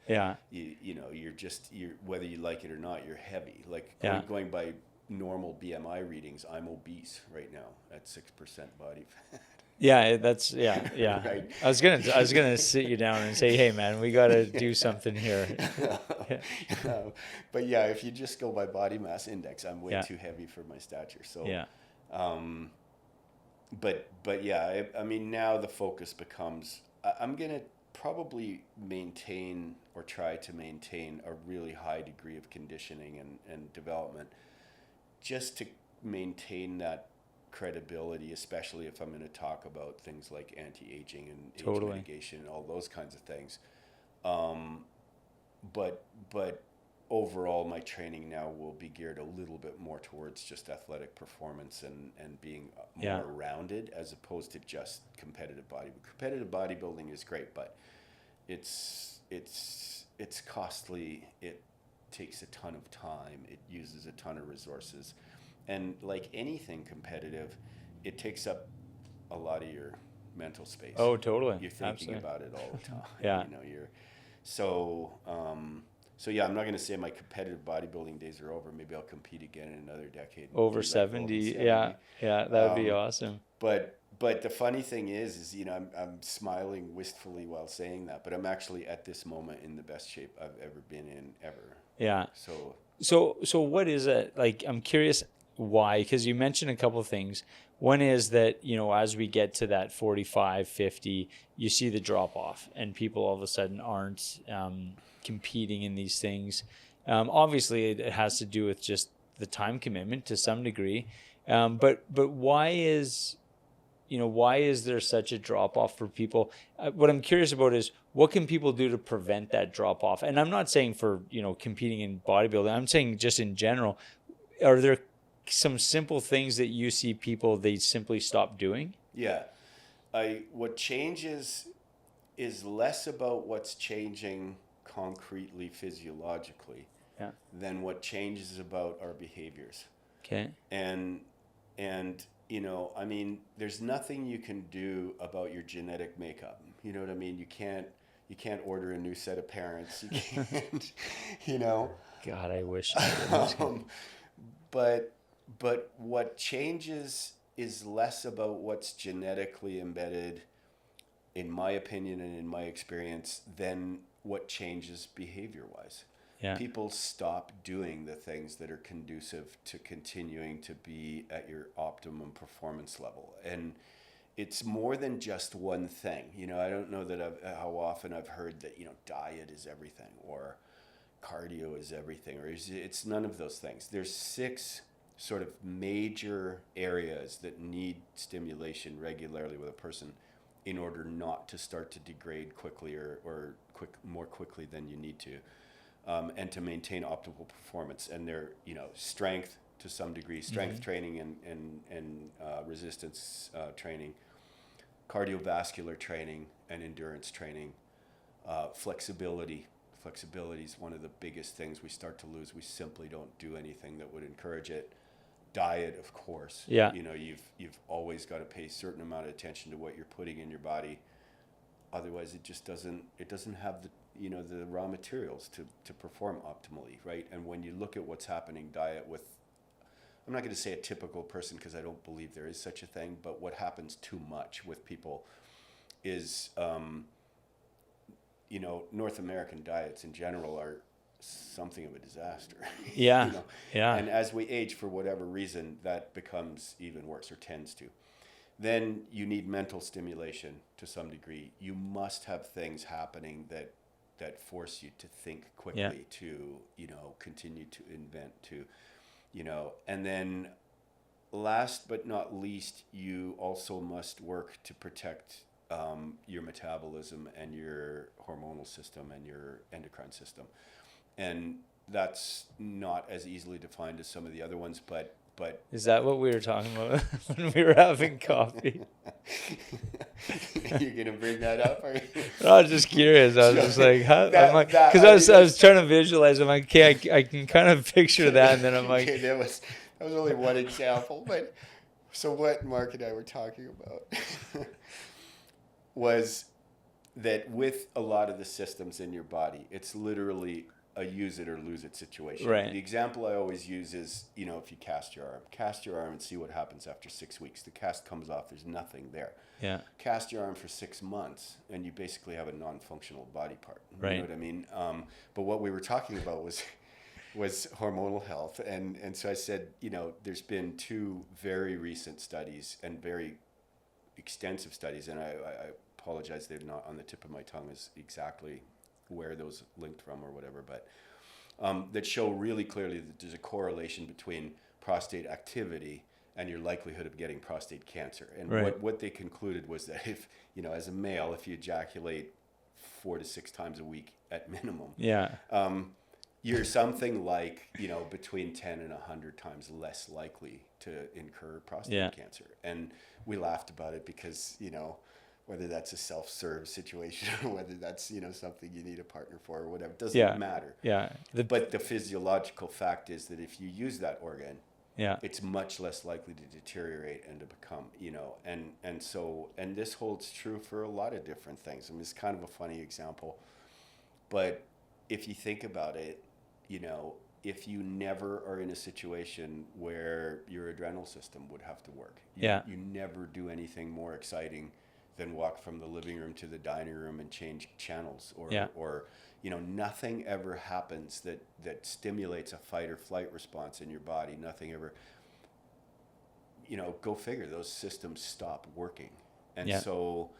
You're whether you like it or not, you're heavy. Like going by normal BMI readings, I'm obese right now at 6% body fat. Right. I was gonna sit you down and say, hey man, we got to do something here. But if you just go by body mass index, I'm way too heavy for my stature. So now the focus becomes, I'm gonna probably maintain or try to maintain a really high degree of conditioning and development, just to maintain that credibility, especially if I'm going to talk about things like anti-aging and age mitigation and all those kinds of things. But overall, my training now will be geared a little bit more towards just athletic performance and being more rounded, as opposed to just competitive bodybuilding. Competitive bodybuilding is great, but it's costly. It takes a ton of time. It uses a ton of resources. And like anything competitive, it takes up a lot of your mental space. Oh, totally. You're thinking about it all the time. I'm not going to say my competitive bodybuilding days are over. Maybe I'll compete again in another decade. Over 70. That would be awesome. But the funny thing is I'm smiling wistfully while saying that, but I'm actually at this moment in the best shape I've ever been in ever. Yeah. So what is it? Like, I'm curious why, because you mentioned a couple of things. One is that, as we get to that 45, 50, you see the drop off and people all of a sudden aren't competing in these things. Obviously it has to do with just the time commitment to some degree. But why is there such a drop off for people? What I'm curious about is, what can people do to prevent that drop off? And I'm not saying for, competing in bodybuilding, I'm saying just in general, are there some simple things that you see people, they simply stop doing? Yeah. What changes is less about what's changing concretely physiologically Yeah. than what changes about our behaviors. Okay. And you know, I mean, there's nothing you can do about your genetic makeup. You know what I mean? You can't order a new set of parents. You can't, you know. God, I wish I did. But what changes is less about what's genetically embedded, in my opinion and in my experience, than what changes behavior-wise. Yeah. People stop doing the things that are conducive to continuing to be at your optimum performance level. And it's more than just one thing. You know, I don't know how often I've heard that, you know, diet is everything or cardio is everything, or it's none of those things. There's 6 sort of major areas that need stimulation regularly with a person in order not to start to degrade quickly or more quickly than you need to. And to maintain optimal performance. And they're, you know, strength to some degree, strength training and resistance training, cardiovascular training and endurance training, flexibility. Flexibility is one of the biggest things we start to lose. We simply don't do anything that would encourage it. Diet, of course. Yeah. You know, you've always got to pay a certain amount of attention to what you're putting in your body. Otherwise, it just doesn't have the, you know, the raw materials to perform optimally, right? And when you look at what's happening diet with, I'm not going to say a typical person because I don't believe there is such a thing, but what happens too much with people is, you know, North American diets in general are something of a disaster. Yeah. You know? Yeah. And as we age, for whatever reason, that becomes even worse or tends to. Then you need mental stimulation to some degree. You must have things happening that force you to think quickly, to, you know, continue to invent, to, you know. And then last but not least, you also must work to protect your metabolism and your hormonal system and your endocrine system. And that's not as easily defined as some of the other ones, but is that what we were talking about when we were having coffee? You're gonna bring that up? Or? I was just curious. I was just like, how? I'm like, because I was trying to visualize. I'm like, okay, I can kind of picture that, and then I'm like, okay, that was only one example, but so what Mark and I were talking about was that with a lot of the systems in your body, it's literally a use it or lose it situation. Right. The example I always use is, you know, if you cast your arm and see what happens after 6 weeks. The cast comes off, there's nothing there. Yeah. Cast your arm for 6 months and you basically have a non-functional body part. Right. You know what I mean? But what we were talking about was hormonal health. And so I said, you know, there's been 2 very recent studies and very extensive studies, and I apologize, they're not on the tip of my tongue as exactly where those linked from or whatever, but that show really clearly that there's a correlation between prostate activity and your likelihood of getting prostate cancer. And right. what they concluded was that if, you know, as a male, if you ejaculate 4 to 6 times a week at minimum, you're something like, you know, between 10 and 100 times less likely to incur prostate cancer. And we laughed about it because, you know, whether that's a self-serve situation or whether that's, you know, something you need a partner for or whatever, doesn't matter. Yeah. But the physiological fact is that if you use that organ, it's much less likely to deteriorate and to become, you know, and this holds true for a lot of different things. I mean, it's kind of a funny example, but if you think about it, you know, if you never are in a situation where your adrenal system would have to work, you never do anything more exciting than walk from the living room to the dining room and change channels, or you know, nothing ever happens that stimulates a fight or flight response in your body. Nothing ever, you know, go figure, those systems stop working. And so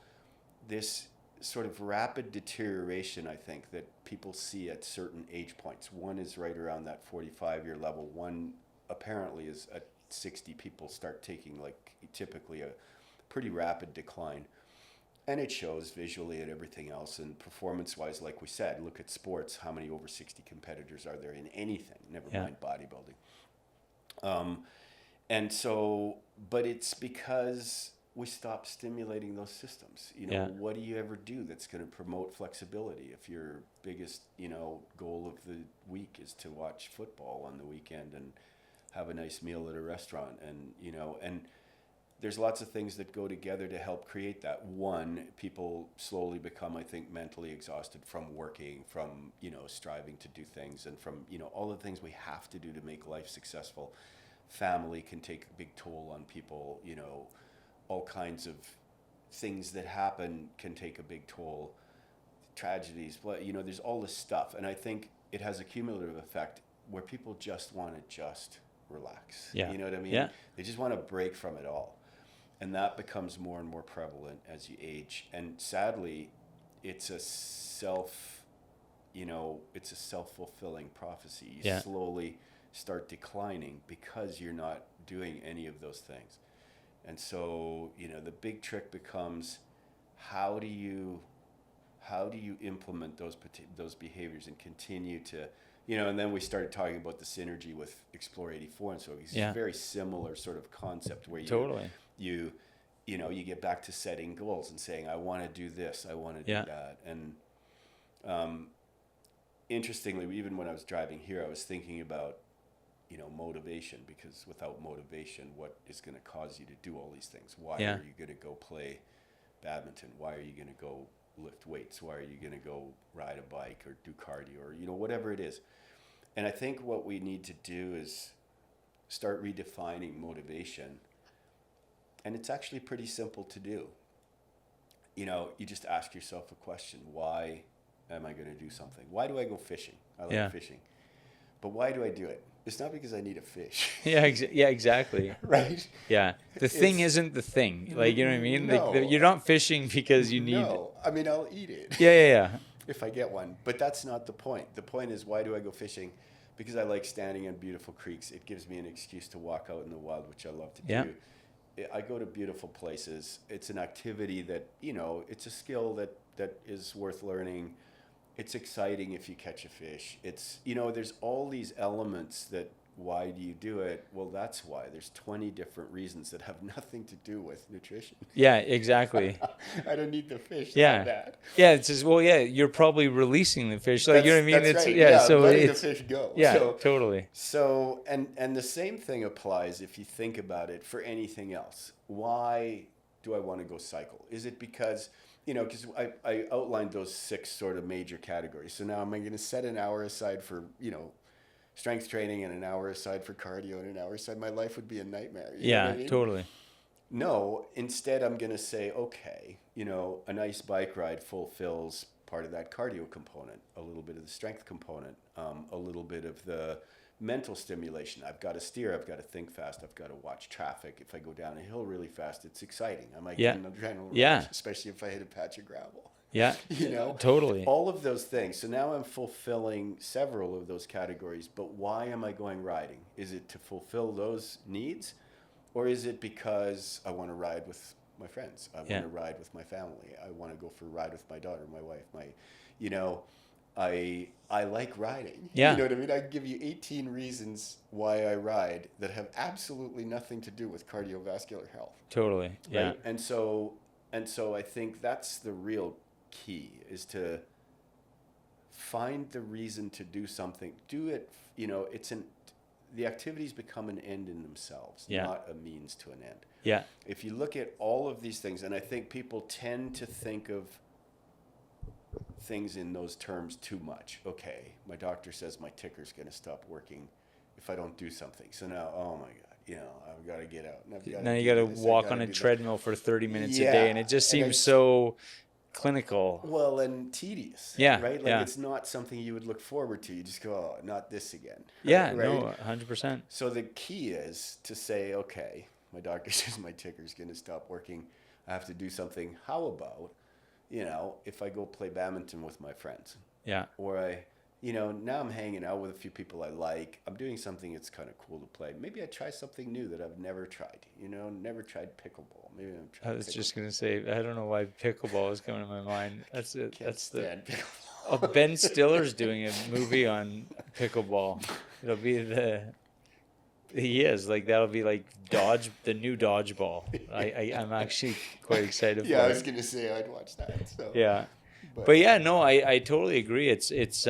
this sort of rapid deterioration, I think, that people see at certain age points. One is right around that 45-year level. One apparently is at 60, people start taking, like, typically a pretty rapid decline. And it shows visually and everything else. And performance-wise, like we said, look at sports. How many over 60 competitors are there in anything? Never mind bodybuilding. And so, but it's because we stop stimulating those systems. You know, Yeah. what do you ever do that's going to promote flexibility if your biggest, you know, goal of the week is to watch football on the weekend and have a nice meal at a restaurant? And, you know, and there's lots of things that go together to help create that. One, people slowly become, I think, mentally exhausted from working, from, you know, striving to do things, and from, you know, all the things we have to do to make life successful. Family can take a big toll on people, you know, all kinds of things that happen can take a big toll, tragedies, but, you know, there's all this stuff. And I think it has a cumulative effect where people just want to just relax. Yeah. You know what I mean? Yeah. They just want to break from it all. And that becomes more and more prevalent as you age. And sadly, it's a self-fulfilling prophecy. You Yeah. slowly start declining because you're not doing any of those things. And so, you know, the big trick becomes, how do you implement those behaviors and continue to, you know, and then we started talking about the synergy with Explore 84, and so it's a very similar sort of concept where you get back to setting goals and saying, I want to do this, I want to do that. And interestingly, even when I was driving here, I was thinking about, you know, motivation, because without motivation, what is going to cause you to do all these things? Why are you going to go play badminton? Why are you going to go lift weights? Why are you going to go ride a bike or do cardio, or, you know, whatever it is? And I think what we need to do is start redefining motivation. And it's actually pretty simple to do. You know, you just ask yourself a question. Why am I going to do something? Why do I go fishing? I like fishing. But why do I do it? It's not because I need a fish. Yeah, exactly. Right? Yeah. The thing isn't the thing. Like, you know what I mean? No. Like, you're not fishing because you need... No. I mean, I'll eat it. Yeah. If I get one. But that's not the point. The point is, why do I go fishing? Because I like standing in beautiful creeks. It gives me an excuse to walk out in the wild, which I love to do. I go to beautiful places. It's an activity that, you know, it's a skill that is worth learning. It's exciting if you catch a fish. It's, you know, there's all these elements that, why do you do it? Well, that's why. There's 20 different reasons that have nothing to do with nutrition. Yeah, exactly. I don't need the fish. Yeah. That. Yeah, it's just, well, yeah, you're probably releasing the fish. Like, you know what I mean? That's It's right. Yeah, so letting it's, the fish go. Yeah, So, totally. So, and the same thing applies if you think about it for anything else. Why do I want to go cycle? Is it because, you know, because I outlined those 6 sort of major categories. So now am I going to set an hour aside for, you know, strength training and an hour aside for cardio and an hour aside? My life would be a nightmare. You know what I mean? Totally. No, instead I'm going to say, okay, you know, a nice bike ride fulfills part of that cardio component, a little bit of the strength component, a little bit of the mental stimulation. I've got to steer, I've got to think fast, I've got to watch traffic. If I go down a hill really fast, it's exciting. I might get an adrenaline rush, especially if I hit a patch of gravel. Yeah. You know? Totally. All of those things. So now I'm fulfilling several of those categories, but why am I going riding? Is it to fulfill those needs? Or is it because I want to ride with my friends? I want to ride with my family. I want to go for a ride with my daughter, my wife, you know, I like riding. Yeah. You know what I mean? I can give you 18 reasons why I ride that have absolutely nothing to do with cardiovascular health. Totally. Yeah. Right? And so I think that's the real key, is to find the reason to do something. Do it, you know, the activities become an end in themselves, not a means to an end. Yeah. If you look at all of these things, and I think people tend to think of things in those terms too much. Okay, my doctor says my ticker's going to stop working if I don't do something. So now, oh my God, you know, I've got to get out. Now you got to walk on a treadmill for 30 minutes a day, and it just seems so clinical. Well, and tedious. Yeah. Right? Like, it's not something you would look forward to. You just go, oh, not this again. Yeah, right? no, 100%. So the key is to say, okay, my doctor says my ticker's going to stop working. I have to do something. How about, you know, if I go play badminton with my friends? Yeah. Or you know, now I'm hanging out with a few people I like. I'm doing something that's kind of cool to play. Maybe I try something new that I've never tried. You know, never tried pickleball. Maybe I'm trying. I was just gonna say, I don't know why pickleball is coming to my mind. That's it. That's the. Oh, Ben Stiller's doing a movie on pickleball. It'll be the He is like, that'll be like the new dodgeball. I'm actually quite excited for it. Yeah, I was gonna say I'd watch that. So Yeah. But yeah, no, I totally agree. It's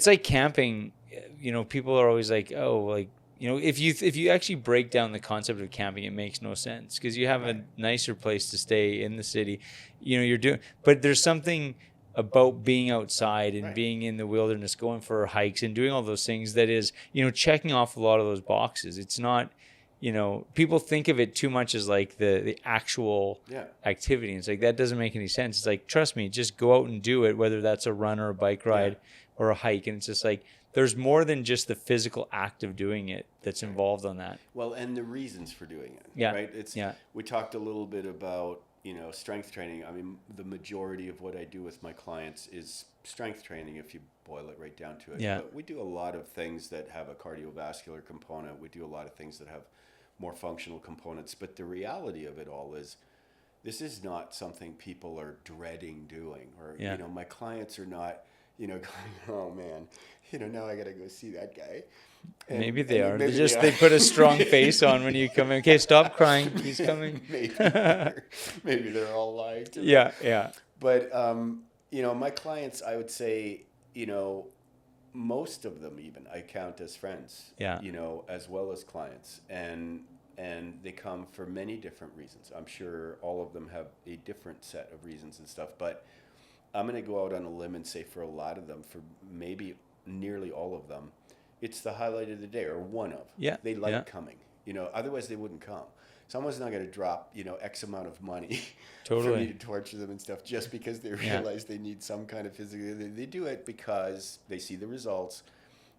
like camping. You know, people are always like, oh, like, you know, if you actually break down the concept of camping, it makes no sense, because you have a nicer place to stay in the city. You know, but there's something about being outside and being in the wilderness, going for hikes and doing all those things that is, you know, checking off a lot of those boxes. It's not, you know, people think of it too much as like the actual activity. And it's like, that doesn't make any sense. It's like, trust me, just go out and do it, whether that's a run or a bike ride or a hike. And it's just like, there's more than just the physical act of doing it that's involved on that. Well, and the reasons for doing it. Yeah. Right. We talked a little bit about, you know, strength training. I mean, the majority of what I do with my clients is strength training, if you boil it right down to it. Yeah. But we do a lot of things that have a cardiovascular component. We do a lot of things that have more functional components. But the reality of it all is, this is not something people are dreading doing. Or, you know, my clients are not, you know, going, oh man, you know, now I got to go see that guy. And, maybe they are. They put a strong face on when you come in. Okay, stop crying. He's coming. maybe they're all lying to me. Yeah. But, you know, my clients, I would say, you know, most of them even I count as friends, you know, as well as clients. And they come for many different reasons. I'm sure all of them have a different set of reasons and stuff. But I'm going to go out on a limb and say, for a lot of them, for maybe nearly all of them, it's the highlight of the day, or one of. They like coming. You know, otherwise they wouldn't come. Someone's not going to drop, you know, X amount of money for me to torture them and stuff just because they realize they need some kind of physical. They do it because they see the results.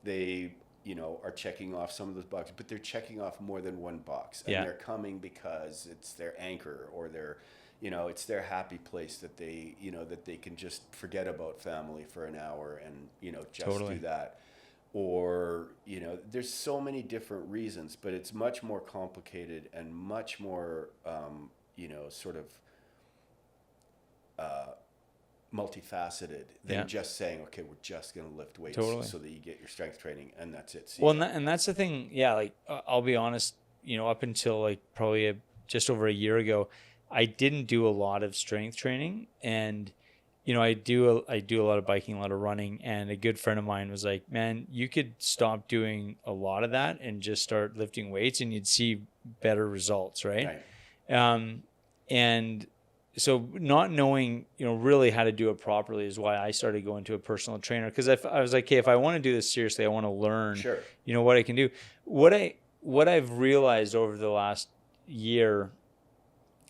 They, you know, are checking off some of those boxes, but they're checking off more than one box. And they're coming because it's their anchor, or their, you know, it's their happy place that they, you know, that they can just forget about family for an hour and, you know, just do that. Or, you know, there's so many different reasons, but it's much more complicated and much more, you know, sort of multifaceted than just saying, okay, we're just going to lift weights so that you get your strength training and that's it. Well, and that's the thing. Yeah, like, I'll be honest, you know, up until like probably just over a year ago, I didn't do a lot of strength training. And you know, I do a lot of biking, a lot of running, and a good friend of mine was like, man, you could stop doing a lot of that and just start lifting weights and you'd see better results. Right. And so not knowing, you know, really how to do it properly is why I started going to a personal trainer. Cause I was like, okay, if I want to do this seriously, I want to learn, you know, what I can do. What I've realized over the last year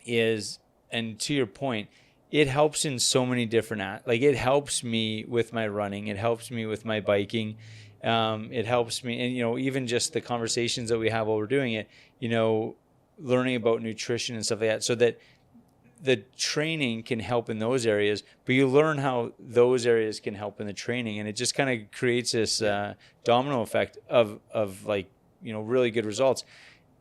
is, and to your point, it helps in so many different, like, it helps me with my running. It helps me with my biking. It helps me. And, you know, even just the conversations that we have while we're doing it, you know, learning about nutrition and stuff like that, so that the training can help in those areas, but you learn how those areas can help in the training. And it just kind of creates this domino effect of like, you know, really good results.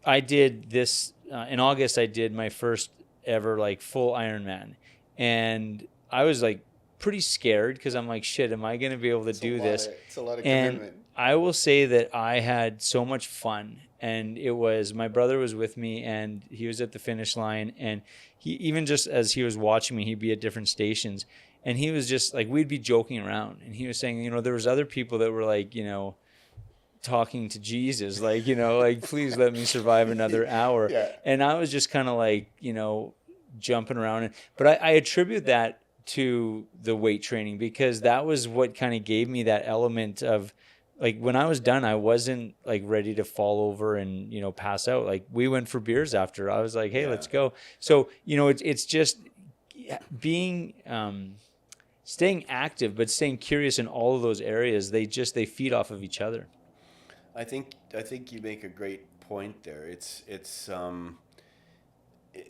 I did this in August. I did my first ever like full Ironman. And I was like pretty scared because I'm like, shit, am I going to be able to do this? It's a lot of commitment. And I will say that I had so much fun. And it was, my brother was with me and he was at the finish line. And he, even just as he was watching me, he'd be at different stations. And he was just like, we'd be joking around. And he was saying, you know, there was other people that were like, you know, talking to Jesus, like, you know, like, please let me survive another hour. And I was just kind of like, you know, jumping around. But I attribute that to the weight training, because that was what kind of gave me that element of, like, when I was done, I wasn't like ready to fall over and, you know, pass out. Like, we went for beers after. I was like, hey, let's go. So, you know, it's just being, staying active, but staying curious in all of those areas. They feed off of each other. I think you make a great point there. It's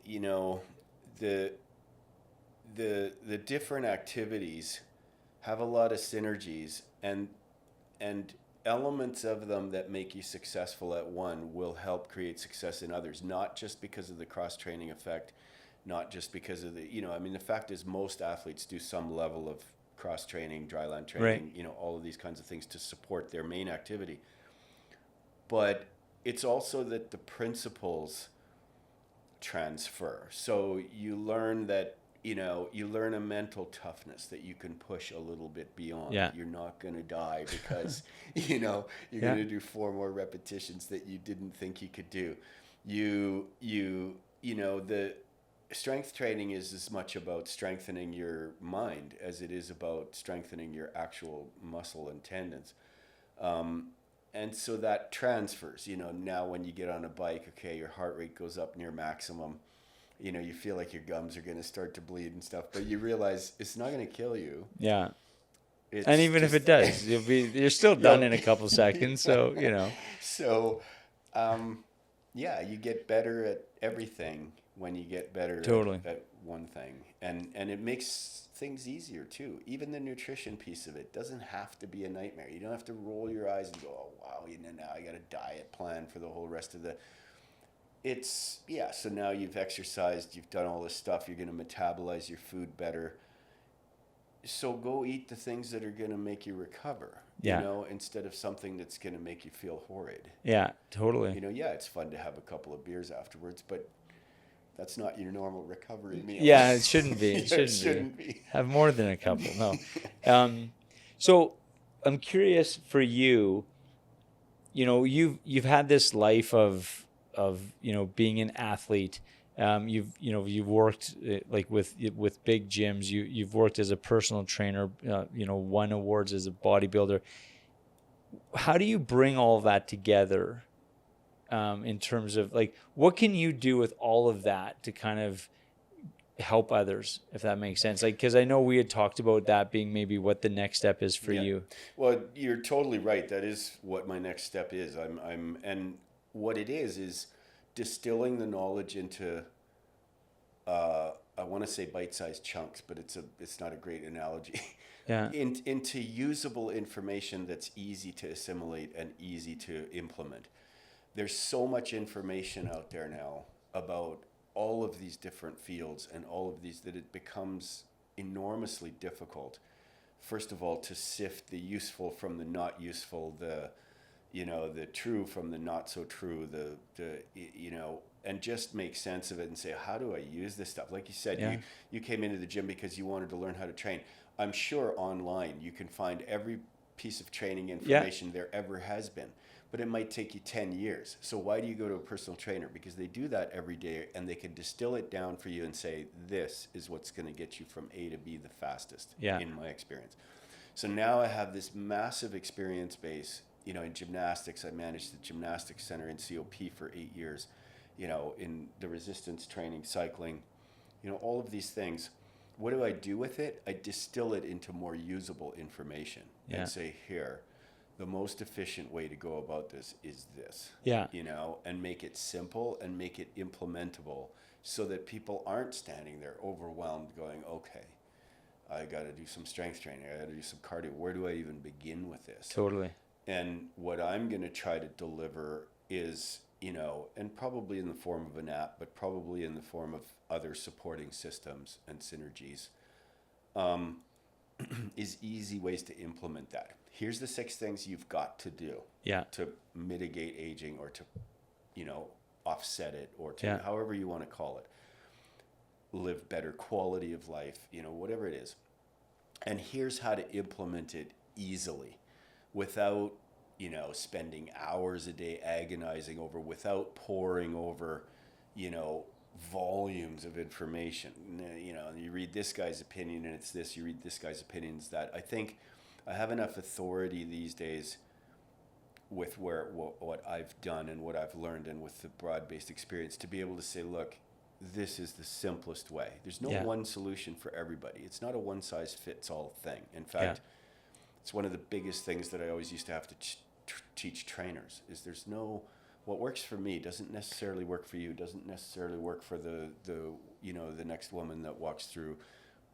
you know, the different activities have a lot of synergies, and elements of them that make you successful at one will help create success in others, not just because of the cross-training effect, not just because of the, you know, I mean, the fact is most athletes do some level of cross-training, dryland training, you know, all of these kinds of things to support their main activity. But it's also that the principles transfer. So you learn that, you learn a mental toughness that you can push a little bit beyond. Yeah. You're not going to die because, you're going to do 4 more repetitions that you didn't think you could do. The strength training is as much about strengthening your mind as it is about strengthening your actual muscle and tendons. And so that transfers, now when you get on a bike, okay, your heart rate goes up near maximum. You feel like your gums are going to start to bleed and stuff, but you realize it's not going to kill you. Yeah. And even if it does, you're still done in a couple seconds. So, So, you get better at everything when you get better at one thing. And it makes things easier too. Even the nutrition piece of it doesn't have to be a nightmare. You don't have to roll your eyes and go, oh, wow, now I got a diet plan for the whole rest of so now you've exercised, you've done all this stuff, you're going to metabolize your food better. So go eat the things that are going to make you recover, instead of something that's going to make you feel horrid. Yeah, totally. It's fun to have a couple of beers afterwards, but that's not your normal recovery meal. Yeah, it shouldn't be. It shouldn't be. Have more than a couple. No. So I'm curious for you. You've had this life of being an athlete. You've worked like with big gyms. You've worked as a personal trainer. Won awards as a bodybuilder. How do you bring all of that together? In terms of like, what can you do with all of that to kind of help others, if that makes sense? Like, because I know we had talked about that being maybe what the next step is for you. Well, you're totally right. That is what my next step is. And what it is distilling the knowledge into, I want to say bite-sized chunks, but it's not a great analogy. Yeah. Into usable information that's easy to assimilate and easy to implement. There's so much information out there now about all of these different fields and all of these that it becomes enormously difficult, first of all, to sift the useful from the not useful, the true from the not so true, and just make sense of it and say, how do I use this stuff? Like you said, you came into the gym because you wanted to learn how to train. I'm sure online you can find every piece of training information there ever has been. But it might take you 10 years. So why do you go to a personal trainer? Because they do that every day and they can distill it down for you and say, this is what's going to get you from A to B the fastest, in my experience. So now I have this massive experience base, in gymnastics. I managed the Gymnastics Centre in COP for 8 years, in the resistance training, cycling, all of these things. What do I do with it? I distill it into more usable information and say, here, the most efficient way to go about this is this, and make it simple and make it implementable so that people aren't standing there overwhelmed going, okay, I got to do some strength training. I got to do some cardio. Where do I even begin with this? Totally. And what I'm going to try to deliver is, and probably in the form of an app, but probably in the form of other supporting systems and synergies, is easy ways to implement that. Here's the 6 things you've got to do to mitigate aging or to, offset it or to however you want to call it. Live better quality of life, whatever it is. And here's how to implement it easily without, spending hours a day agonizing over, without poring over, volumes of information. You read this guy's opinion and it's this, you read this guy's opinion, it's that. I think I have enough authority these days with what I've done and what I've learned and with the broad-based experience to be able to say, look, this is the simplest way. There's no one solution for everybody. It's not a one-size-fits-all thing. In fact, it's one of the biggest things that I always used to have to teach trainers is there's no, what works for me doesn't necessarily work for you, doesn't necessarily work for the next woman that walks through,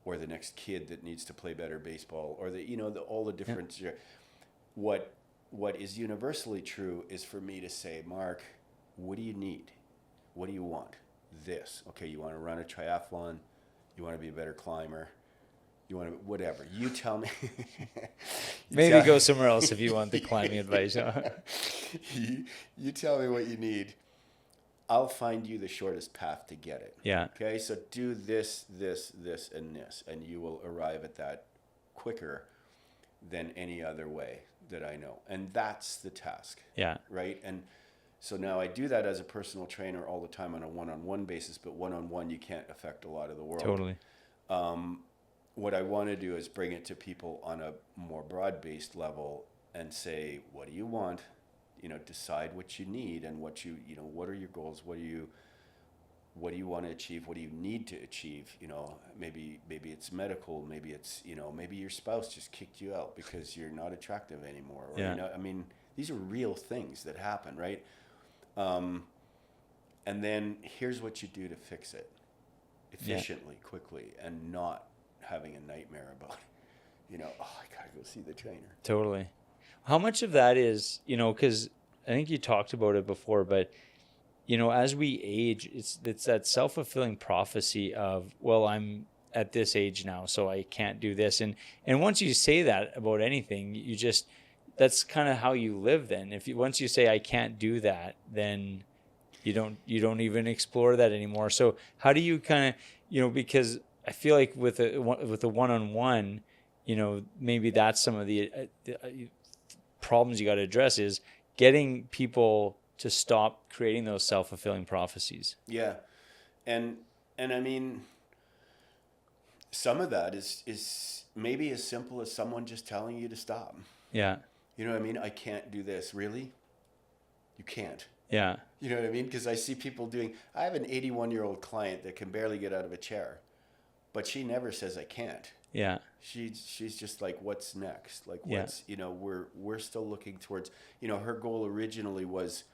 or the next kid that needs to play better baseball, or all the different. What is universally true is for me to say, Mark, what do you need? What do you want? This. Okay, you want to run a triathlon, you want to be a better climber, You want to, whatever. You tell me. Maybe go somewhere else if you want the climbing advice. You tell me what you need. I'll find you the shortest path to get it. Yeah. Okay, so do this, this, this, and this, and you will arrive at that quicker than any other way that I know. And that's the task. Yeah. Right? And so now I do that as a personal trainer all the time on a one-on-one basis, but one-on-one you can't affect a lot of the world. Totally. What I want to do is bring it to people on a more broad-based level and say, what do you want? Decide what you need and what are your goals? What do you want to achieve? What do you need to achieve? Maybe it's medical. Maybe it's, maybe your spouse just kicked you out because you're not attractive anymore. Or, Yeah. These are real things that happen, right? And then here's what you do to fix it efficiently, quickly, and not having a nightmare about, I gotta go see the trainer. Totally. How much of that is, because I think you talked about it before, but, as we age, it's that self-fulfilling prophecy of, well, I'm at this age now, so I can't do this. And once you say that about anything, that's kind of how you live then. Once you say, I can't do that, then you don't even explore that anymore. So how do you kind of, because I feel like with a one-on-one, maybe that's some of the problems you got to address is getting people to stop creating those self-fulfilling prophecies. Yeah. And some of that is maybe as simple as someone just telling you to stop. Yeah. You know what I mean? I can't do this. Really? You can't. Yeah. You know what I mean? Because I see people I have an 81-year-old client that can barely get out of a chair, but she never says I can't. Yeah. She's just like, what's next? Like, what's, we're still looking towards, her goal originally was,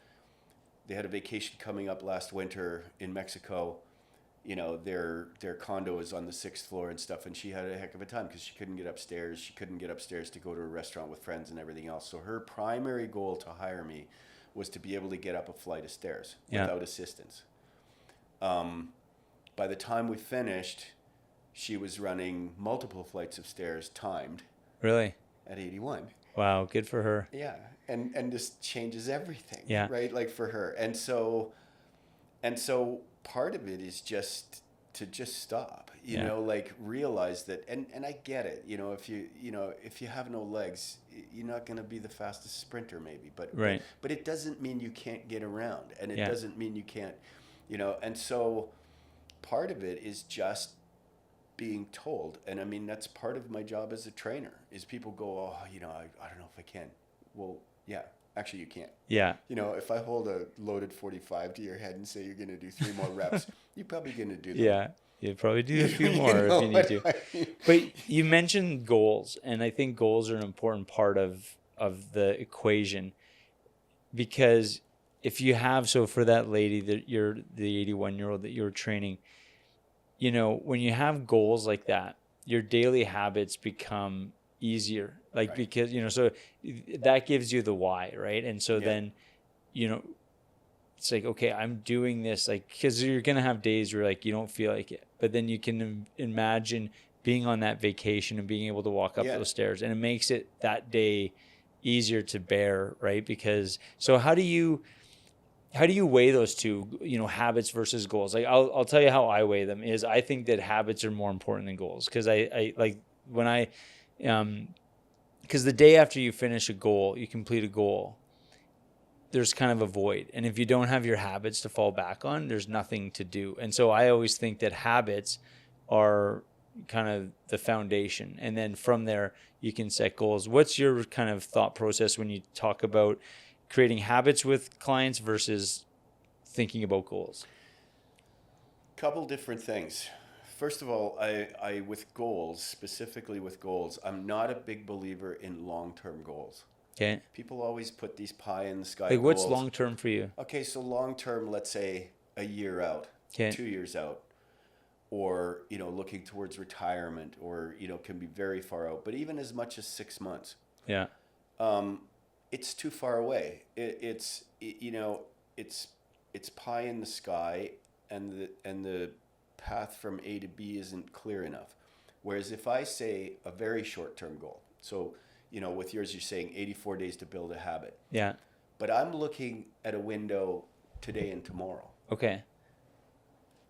they had a vacation coming up last winter in Mexico. Their condo is on the 6th floor and stuff. And she had a heck of a time because she couldn't get upstairs. She couldn't get upstairs to go to a restaurant with friends and everything else. So her primary goal to hire me was to be able to get up a flight of stairs without assistance. By the time we finished, she was running multiple flights of stairs timed. Really? At 81. Wow, good for her. Yeah, and this changes everything. Yeah. Right, like for her, and so part of it is just to stop. Like realize that, and I get it. If you have no legs, you're not going to be the fastest sprinter, maybe. But right. But it doesn't mean you can't get around, and it doesn't mean you can't. And so part of it is just being told, and that's part of my job as a trainer, is people go, oh, I don't know if I can. Well, yeah, actually you can't. Yeah. If I hold a loaded 45 to your head and say you're going to do 3 more reps, you're probably going to do them. Yeah, you'd probably do a few more if you need to. But you mentioned goals, and I think goals are an important part of the equation, because if you have, so for that lady that you're the 81-year-old that you're training, when you have goals like that, your daily habits become easier, Right. because, so that gives you the why, right? And so then, it's like, okay, I'm doing this, because you're going to have days where you don't feel like it, but then you can imagine being on that vacation and being able to walk up those stairs, and it makes it that day easier to bear, right? Because, so how do you weigh those two, habits versus goals? I'll tell you how I weigh them is I think that habits are more important than goals. Cause because the day after you finish a goal, you complete a goal, there's kind of a void. And if you don't have your habits to fall back on, there's nothing to do. And so I always think that habits are kind of the foundation. And then from there, you can set goals. What's your kind of thought process when you talk about creating habits with clients versus thinking about goals? Couple different things. First of all, I with goals, specifically with goals, I'm not a big believer in long-term goals. Okay. People always put these pie in the sky goals. What's long-term for you? Okay, so long-term, let's say a year out, 2 years out, or, looking towards retirement, or, can be very far out, but even as much as 6 months. Yeah. It's too far away. It's pie in the sky, and the path from A to B isn't clear enough. Whereas if I say a very short-term goal, so, you know, with yours, you're saying 84 days to build a habit. Yeah. But I'm looking at a window today and tomorrow. Okay.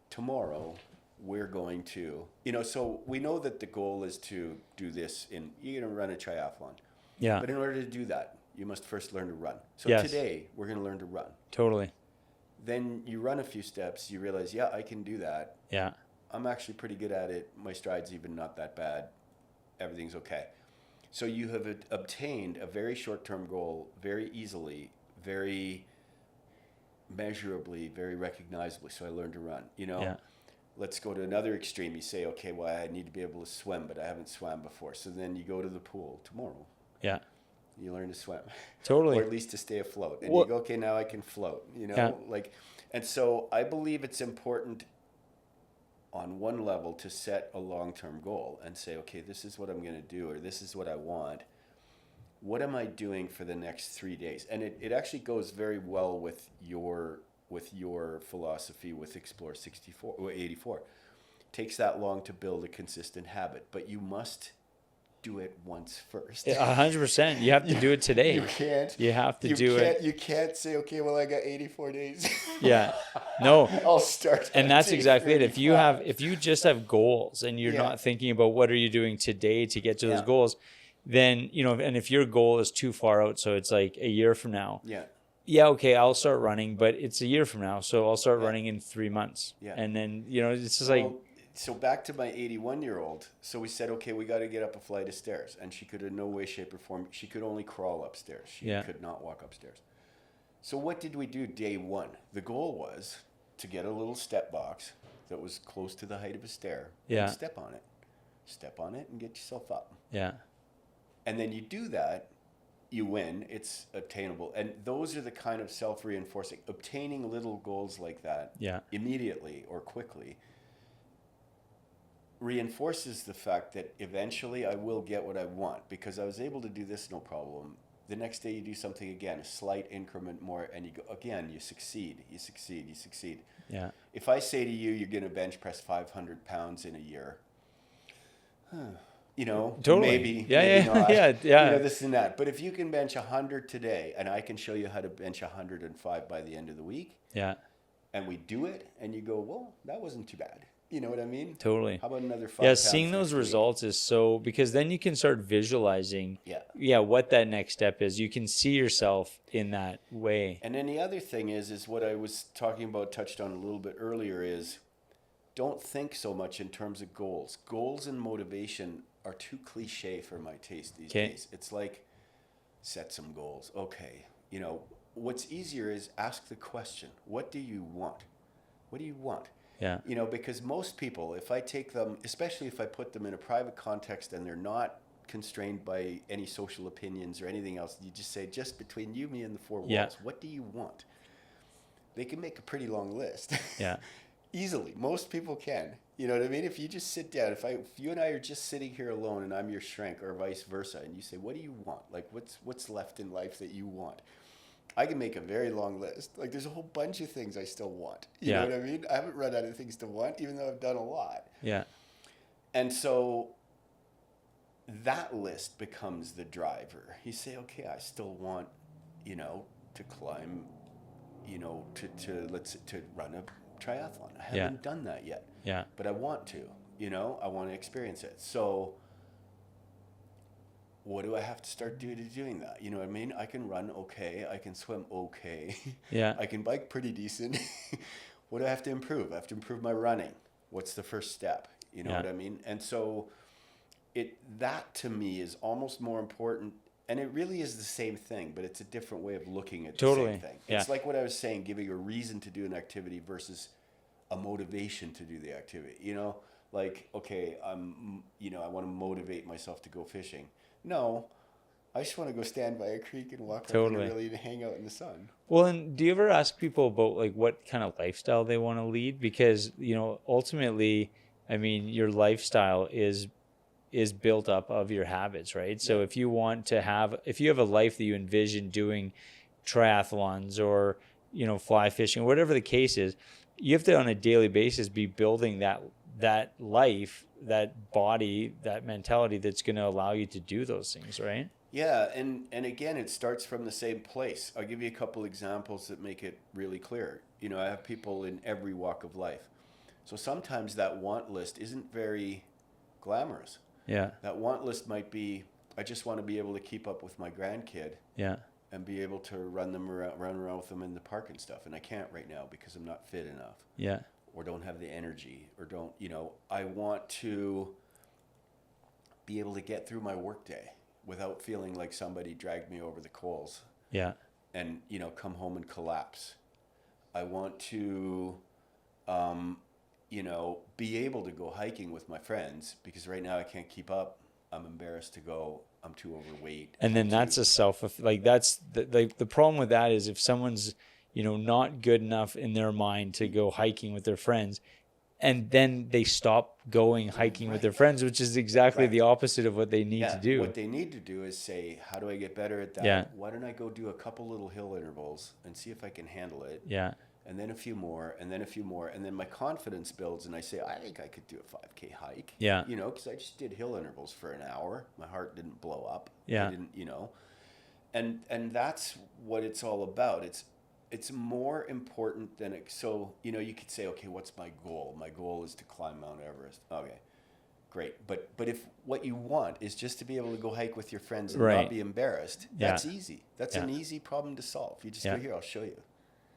Tomorrow, we're going to, you know, so we know that the goal is to do this you're going to run a triathlon. Yeah. But in order to do that, you must first learn to run. So Yes. today, we're going to learn to run. Totally. Then you run a few steps, you realize, yeah, I can do that. Yeah. I'm actually pretty good at it. My stride's even not that bad. Everything's okay. So you have obtained a very short-term goal very easily, very measurably, very recognizably. So I learned to run, you know. Yeah. Let's go to another extreme. You say, okay, well, I need to be able to swim, but I haven't swam before. So then you go to the pool tomorrow. Yeah. You learn to swim. Totally. Or at least to stay afloat. And Well, you go, okay, now I can float, you know. Yeah. Like, and so I believe it's important on one level to set a long-term goal and say, okay, this is what I'm going to do, or this is what I want. What am I doing for the next 3 days? And it actually goes very well with your philosophy with Explore 64 or 84. Takes that long to build a consistent habit, but you must do it once first. 100%. You have to do it today. You can't. You have to do it. You can't say, okay, well, I got 84 days. Yeah. No. I'll start. And that's day exactly it. If 35. you just have goals and you're Yeah. not thinking about what are you doing today to get to those Yeah. goals, then, you know, and if your goal is too far out, so it's like a year from now. Yeah. Okay, I'll start running, but it's a year from now, so I'll start Yeah. running in 3 months. Yeah. And then, you know, it's just like, Well, so back to my 81-year-old. So we said, okay, we got to get up a flight of stairs. And she could in no way, shape, or form, she could only crawl upstairs. She Yeah. could not walk upstairs. So what did we do day one? The goal was to get a little step box that was close to the height of a stair. Yeah. And step on it. Step on it and get yourself up. yeah, And then you do that, you win, it's obtainable. And those are the kind of self-reinforcing, obtaining little goals like that yeah, immediately or quickly reinforces the fact that eventually I will get what I want because I was able to do this no problem. The next day you do something again, a slight increment more, and you go again, you succeed. yeah, If I say to you, you're going to bench press 500 pounds in a year, you know, totally. maybe Yeah, not, yeah. you know, this and that. But if you can bench 100 today, and I can show you how to bench 105 by the end of the week, yeah, and we do it, and you go, well, that wasn't too bad. You know what I mean? totally. How about another 5 Yeah, pounds seeing those next week? results is so, because then you can start visualizing, Yeah. what that next step is. You can see yourself in that way. And then the other thing is what I was talking about, touched on a little bit earlier, is don't think so much in terms of goals. Goals and motivation are too cliche for my taste these days. It's like, set some goals. Okay. You know, what's easier is ask the question, what do you want? What do you want? Yeah. You know, because most people, if I take them, especially if I put them in a private context and they're not constrained by any social opinions or anything else, you just say, just between you, me, and the four walls, Yeah. what do you want? They can make a pretty long list. Yeah. Easily. Most people can. You know what I mean? If you just sit down, if you and I are just sitting here alone and I'm your shrink or vice versa, and you say, what do you want? Like, what's left in life that you want? I can make a very long list. Like, there's a whole bunch of things I still want. You know what I mean? I haven't run out of things to want, even though I've done a lot. Yeah. And so that list becomes the driver. You say, okay, I still want, you know, to climb, you know, to run a triathlon. I haven't done that yet. Yeah. But I want to, you know, I want to experience it. So what do I have to start doing that? You know what I mean? I can run okay. I can swim okay. Yeah. I can bike pretty decent. What do I have to improve? I have to improve my running. What's the first step? You know what I mean? And so that to me is almost more important. And it really is the same thing, but it's a different way of looking at the same thing. Yeah. It's like what I was saying, giving a reason to do an activity versus a motivation to do the activity. You know, like, okay, I want to motivate myself to go fishing. No, I just want to go stand by a creek and walk up and really hang out in the sun. Well, and do you ever ask people about like what kind of lifestyle they want to lead? Because, you know, ultimately, I mean, your lifestyle is built up of your habits, right? So if you have a life that you envision doing triathlons or, you know, fly fishing, whatever the case is, you have to on a daily basis be building that life, that body, that mentality that's going to allow you to do those things, right? Yeah, and again, it starts from the same place. I'll give you a couple examples that make it really clear. You know, I have people in every walk of life. So sometimes that want list isn't very glamorous. Yeah. That want list might be, I just want to be able to keep up with my grandkid. Yeah. And be able to run around with them in the park and stuff. And I can't right now because I'm not fit enough. Yeah. Or don't have the energy, or don't, you know, I want to be able to get through my workday without feeling like somebody dragged me over the coals. Yeah. And, you know, come home and collapse. I want to, you know, be able to go hiking with my friends because right now I can't keep up. I'm embarrassed to go. I'm too overweight. And then that's that's the problem with that is if someone's, you know, not good enough in their mind to go hiking with their friends, and then they stop going hiking with their friends, which is exactly the opposite of what they need to do. What they need to do is say, how do I get better at that? Yeah. Why don't I go do a couple little hill intervals and see if I can handle it? Yeah. And then a few more, and then a few more, and then my confidence builds, and I say, I think I could do a 5K hike. Yeah. You know, because I just did hill intervals for an hour. My heart didn't blow up. Yeah. I didn't, you know. And that's what it's all about. It's more important than so, you know, you could say, okay, what's my goal? My goal is to climb Mount Everest. Okay. Great. But if what you want is just to be able to go hike with your friends and not be embarrassed, that's easy. That's an easy problem to solve. You just go here, I'll show you.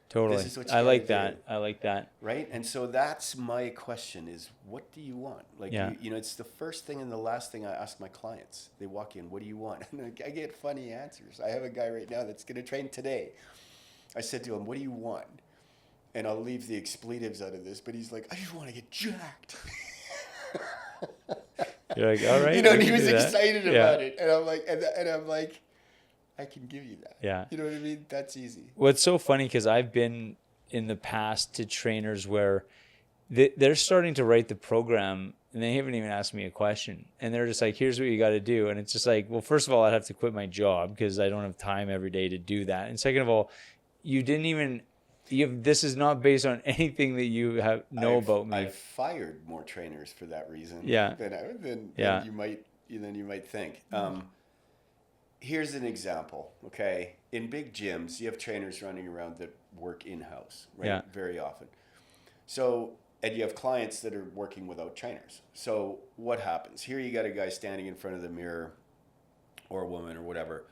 Totally. I like that. I like that. Right? And so that's my question is, what do you want? Like, you know, it's the first thing and the last thing I ask my clients. They walk in, what do you want? And I get funny answers. I have a guy right now that's going to train today. I said to him, what do you want? And I'll leave the expletives out of this, but he's like, I just want to get jacked. You're like, all right. You know, and he was excited about it. And I'm like, and I'm like, I can give you that. Yeah. You know what I mean? That's easy. Well, it's so funny because I've been in the past to trainers where they're starting to write the program and they haven't even asked me a question. And they're just like, here's what you got to do. And it's just like, well, first of all, I'd have to quit my job because I don't have time every day to do that. And second of all, you didn't even, this is not based on anything that you know about me. I've fired more trainers for that reason than you might think. Here's an example, okay? In big gyms, you have trainers running around that work in-house, right? Yeah. Very often. So, and you have clients that are working without trainers. So what happens? Here you got a guy standing in front of the mirror or a woman or whatever.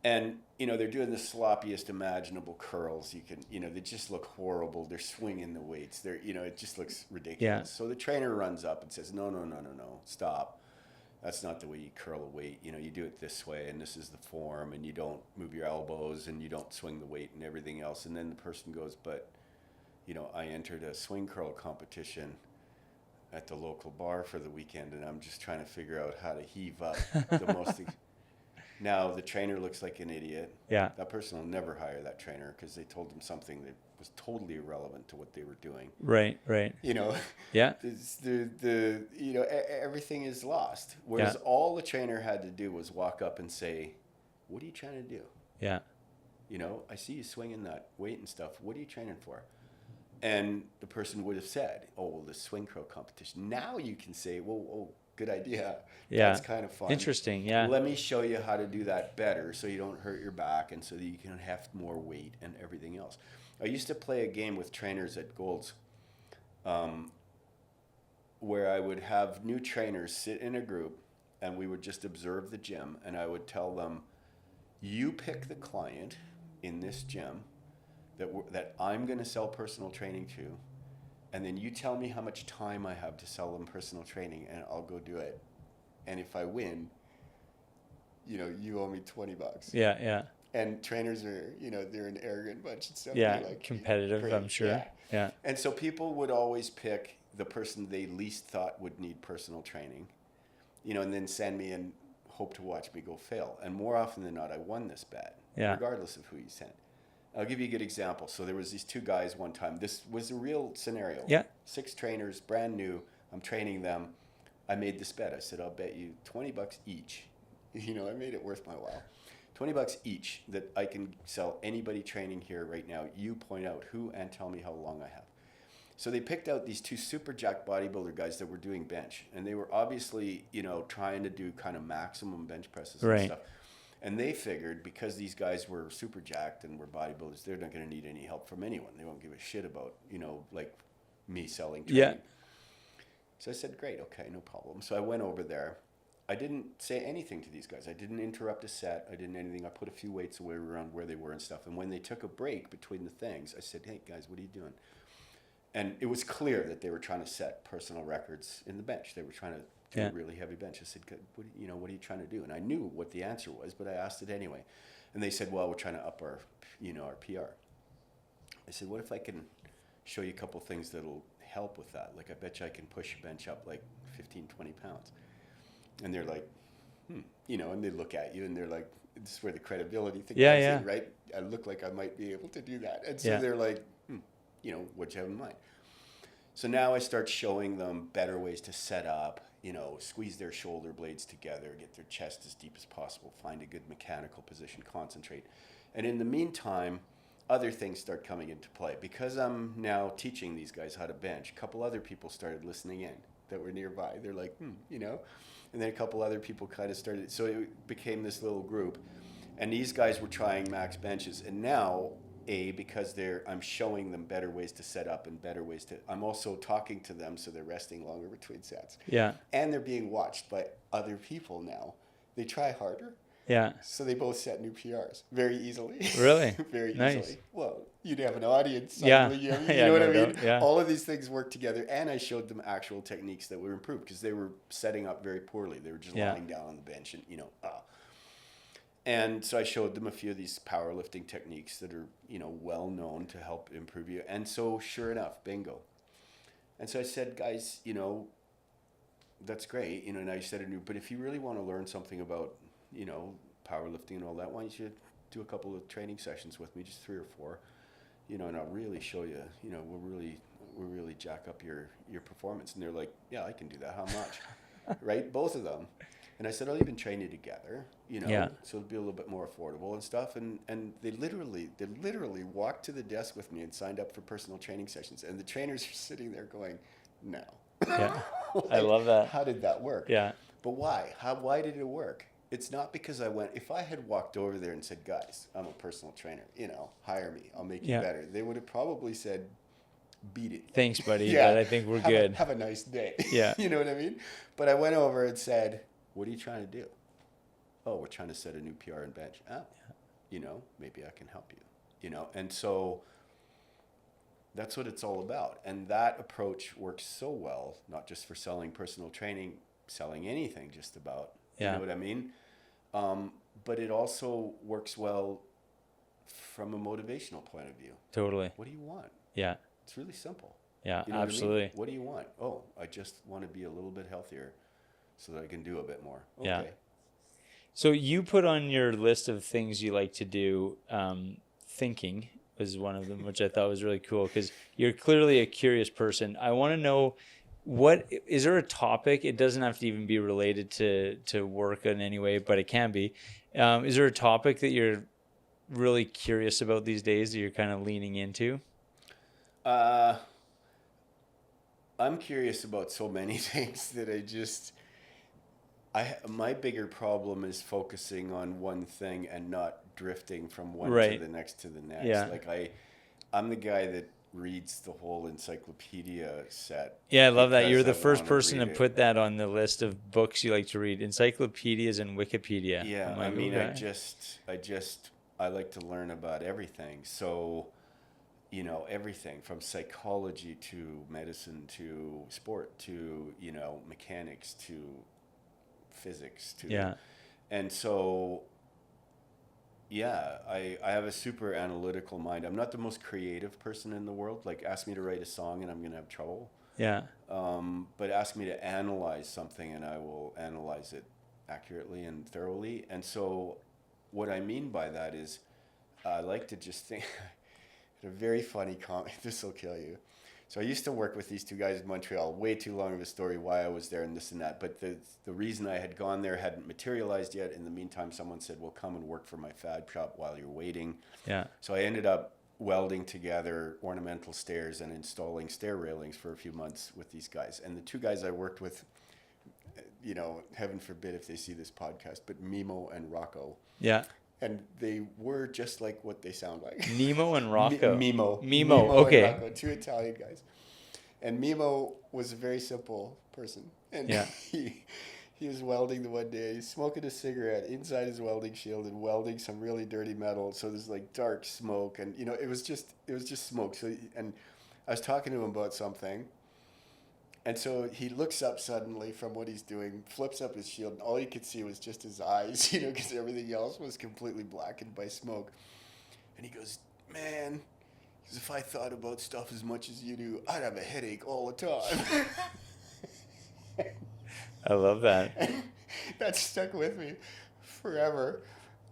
And, you know, they're doing the sloppiest imaginable curls. You can, you know, they just look horrible. They're swinging the weights. They're, you know, it just looks ridiculous. Yeah. So the trainer runs up and says, no, stop. That's not the way you curl a weight. You know, you do it this way, and this is the form, and you don't move your elbows, and you don't swing the weight and everything else. And then the person goes, but, you know, I entered a swing curl competition at the local bar for the weekend, and I'm just trying to figure out how to heave up the most. Now, the trainer looks like an idiot. Yeah. That person will never hire that trainer because they told them something that was totally irrelevant to what they were doing. Right. You know? Yeah. You know, everything is lost. Whereas all the trainer had to do was walk up and say, what are you trying to do? Yeah. You know, I see you swinging that weight and stuff. What are you training for? And the person would have said, oh, well, the swing curl competition. Now you can say, well, oh, good idea. Yeah. That's kind of fun. Interesting. Yeah. Let me show you how to do that better so you don't hurt your back and so that you can heft more weight and everything else. I used to play a game with trainers at Gold's where I would have new trainers sit in a group and we would just observe the gym, and I would tell them, you pick the client in this gym that I'm going to sell personal training to, and then you tell me how much time I have to sell them personal training, and I'll go do it. And if I win, you know, you owe me $20. Yeah. And trainers are, you know, they're an arrogant bunch and stuff. Yeah, like, competitive, great. I'm sure. Yeah. And so people would always pick the person they least thought would need personal training, you know, and then send me and hope to watch me go fail. And more often than not, I won this bet, regardless of who you sent. I'll give you a good example. So there was these two guys one time. This was a real scenario. Yeah. 6 trainers, brand new. I'm training them. I made this bet. I said, I'll bet you $20 each. You know, I made it worth my while. $20 each that I can sell anybody training here right now. You point out who and tell me how long I have. So they picked out these 2 super jacked bodybuilder guys that were doing bench, and they were obviously, trying to do kind of maximum bench presses and stuff. And they figured because these guys were super jacked and were bodybuilders, they're not going to need any help from anyone. They won't give a shit about, like me selling training. Yeah. So I said, great, okay, no problem. So I went over there. I didn't say anything to these guys. I didn't interrupt a set. I didn't anything. I put a few weights away around where they were and stuff. And when they took a break between the things, I said, hey, guys, what are you doing? And it was clear that they were trying to set personal records in the bench. They were trying to do a really heavy bench. I said, what are you trying to do? And I knew what the answer was, but I asked it anyway. And they said, well, we're trying to up our PR. I said, what if I can show you a couple things that'll help with that? Like, I bet you I can push a bench up like 15, 20 pounds. And they're like, and they look at you and they're like, this is where the credibility thing comes in, right? I look like I might be able to do that. And so they're like, what you have in mind? So now I start showing them better ways to set up, squeeze their shoulder blades together, get their chest as deep as possible, find a good mechanical position, concentrate. And in the meantime, other things start coming into play. Because I'm now teaching these guys how to bench, a couple other people started listening in that were nearby. They're like, and then a couple other people kind of started. So it became this little group. And these guys were trying max benches. And now, because I'm showing them better ways to set up and better ways to, I'm also talking to them so they're resting longer between sets. Yeah. And they're being watched by other people now. They try harder. Yeah. So they both set new PRs very easily. Really? Very nice. easily. Well, you'd have an audience. Yeah. You know what I mean? Yeah. All of these things work together. And I showed them actual techniques that were improved because they were setting up very poorly. They were just lying down on the bench and, And so I showed them a few of these powerlifting techniques that are, well known to help improve you. And so sure enough, bingo. And so I said, guys, that's great. And I said, but if you really want to learn something about, powerlifting and all that, why don't you do a couple of training sessions with me, just 3 or 4, and I'll really show you, we'll really jack up your performance. And they're like, yeah, I can do that. How much? Right? Both of them. And I said, I'll even train you together, so it'll be a little bit more affordable and stuff. And they literally walked to the desk with me and signed up for personal training sessions. And the trainers are sitting there going, no. Yeah. Like, I love that. How did that work? Yeah. But why? Why did it work? It's not because if I had walked over there and said, guys, I'm a personal trainer, hire me, I'll make you better. They would have probably said, beat it. Thanks, buddy, but I think we're good. Have a nice day. Yeah. You know what I mean? But I went over and said, what are you trying to do? Oh, we're trying to set a new PR and bench. Oh, maybe I can help you, And so that's what it's all about. And that approach works so well, not just for selling personal training, selling anything just about, you know what I mean? But it also works well from a motivational point of view. Totally. What do you want? Yeah. It's really simple. Yeah, you know absolutely. What do you want? Oh, I just want to be a little bit healthier so that I can do a bit more. Okay. Yeah. So you put on your list of things you like to do, thinking was one of them, which I thought was really cool because you're clearly a curious person. I want to know, is there a topic? It doesn't have to even be related to work in any way, but it can be. Is there a topic that you're really curious about these days that you're kind of leaning into? I'm curious about so many things that my bigger problem is focusing on one thing and not drifting from one to the next to the next. Yeah. Like I'm the guy that reads the whole encyclopedia set. Yeah, I love that. You're the first person to put that on the list of books you like to read. Encyclopedias and Wikipedia. Yeah, I like to learn about everything. So, everything from psychology to medicine to sport to, mechanics to physics to and so I have a super analytical mind. I'm not the most creative person in the world. Like, ask me to write a song and I'm gonna have trouble. But ask me to analyze something and I will analyze it accurately and thoroughly. And so what I mean by that is I like to just think a very funny comment. This will kill you. So I used to work with these 2 guys in Montreal. Way too long of a story why I was there and this and that. But the reason I had gone there hadn't materialized yet. In the meantime, someone said, well, come and work for my fab shop while you're waiting. Yeah. So I ended up welding together ornamental stairs and installing stair railings for a few months with these guys. And the two guys I worked with, you know, heaven forbid if they see this podcast, but Mimo and Rocco. Yeah. And they were just like what they sound like. Nemo and Rocco. Mimo. Okay. And Rocco, two Italian guys. And Mimo was a very simple person. And he was welding the one day. He's smoking a cigarette inside his welding shield and welding some really dirty metal. So there's like dark smoke, and you know it was just smoke. So and I was talking to him about something, and so he looks up suddenly from what he's doing, flips up his shield, and all you could see was just his eyes, you know, because everything else was completely blackened by smoke. And he goes, "Man, if I thought about stuff as much as you do, I'd have a headache all the time." I love that. That stuck with me forever.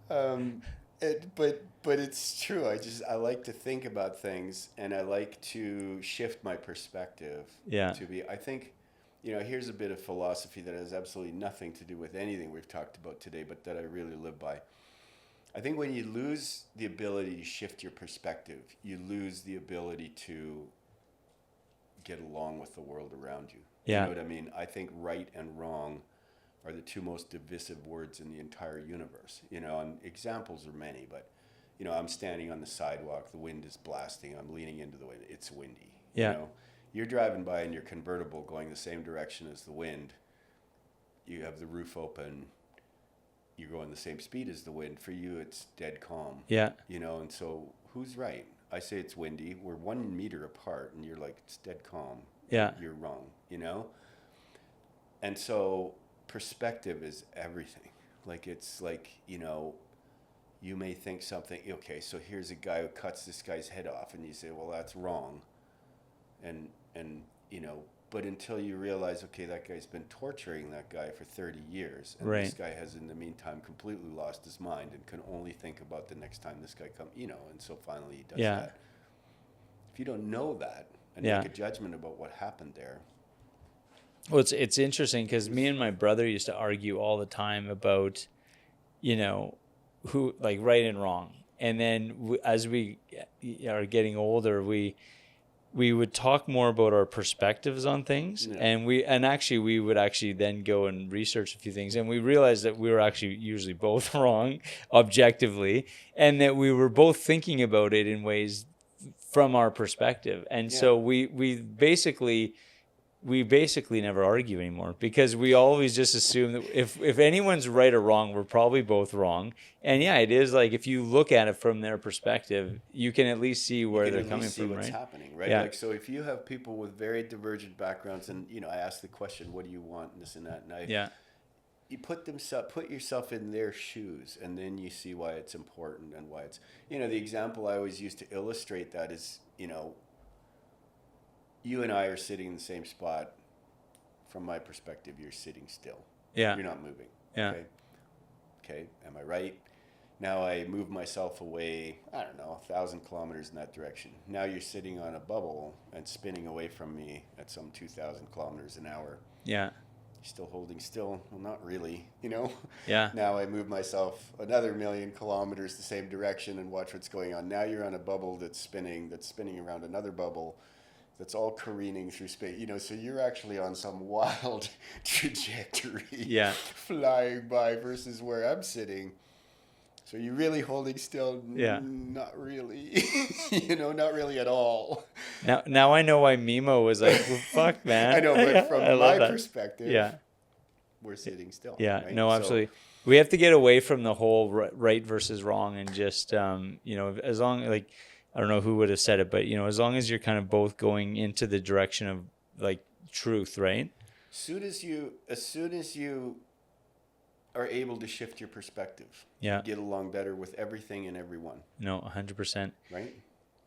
But it's true. I like to think about things, and I like to shift my perspective. Yeah. I think, you know, here's a bit of philosophy that has absolutely nothing to do with anything we've talked about today, but that I really live by. I think when you lose the ability to shift your perspective, you lose the ability to get along with the world around you. Yeah. You know what I mean? I think right and wrong are the two most divisive words in the entire universe. You know, and examples are many, but, you know, I'm standing on the sidewalk, the wind is blasting, I'm leaning into the wind, it's windy. Yeah. You know, you're driving by in your convertible going the same direction as the wind. You have the roof open, you're going the same speed as the wind. For you, it's dead calm. Yeah. You know, and so who's right? I say it's windy. We're 1 meter apart, and you're like, it's dead calm. Yeah. You're wrong, you know? And so perspective is everything. Like, it's like, you know, you may think something, okay, so here's a guy who cuts this guy's head off, and you say, well, that's wrong. And you know, but until you realize, okay, that guy's been torturing that guy for 30 years, and this guy has, in the meantime, completely lost his mind and can only think about the next time this guy comes, you know, and so finally he does that. If you don't know that and make a judgment about what happened there. Well, it's interesting because me and my brother used to argue all the time about, you know, who, like, right and wrong. And then as we are getting older, we would talk more about our perspectives on things, and we would actually then go and research a few things, and we realized that we were actually usually both wrong objectively, and that we were both thinking about it in ways from our perspective. And so we basically never argue anymore, because we always just assume that if anyone's right or wrong, we're probably both wrong. And it is like, if you look at it from their perspective, you can at least see where they're coming from, what's right? happening, right? Like, so if you have people with very divergent backgrounds, and, you know, I ask the question, what do you want, and this and that, and you put yourself in their shoes, and then you see why it's important and why it's, you know, the example I always use to illustrate that is, you know, you and I are sitting in the same spot. From my perspective, you're sitting still. Yeah. You're not moving. Yeah. Okay. Am I right? Now I move myself away, I don't know, 1,000 kilometers in that direction. Now you're sitting on a bubble and spinning away from me at some 2,000 kilometers an hour. Yeah. You're still holding still? Well, not really, you know? Yeah. Now I move myself another 1,000,000 kilometers the same direction and watch what's going on. Now you're on a bubble that's spinning around another bubble that's all careening through space, you know, so you're actually on some wild trajectory, flying by, versus where I'm sitting. So you're really holding still? Yeah. Not really, you know, not really at all. Now I know why Mimo was like, well, fuck, man. I know, but from my perspective, we're sitting still. Yeah, right? no, absolutely. We have to get away from the whole right versus wrong, and just, you know, as long, like, I don't know who would have said it, but, you know, as long as you're kind of both going into the direction of, like, truth, right? As soon as you are able to shift your perspective, you get along better with everything and everyone. No, 100%. Right?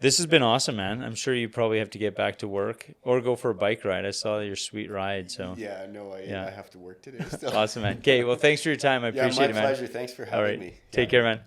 This has been awesome, man. I'm sure you probably have to get back to work or go for a bike ride. I saw your sweet ride, so. Yeah, no, I have to work today still. Awesome, man. Okay, well, thanks for your time. I appreciate it, man. My pleasure. Thanks for having me. Take care, man.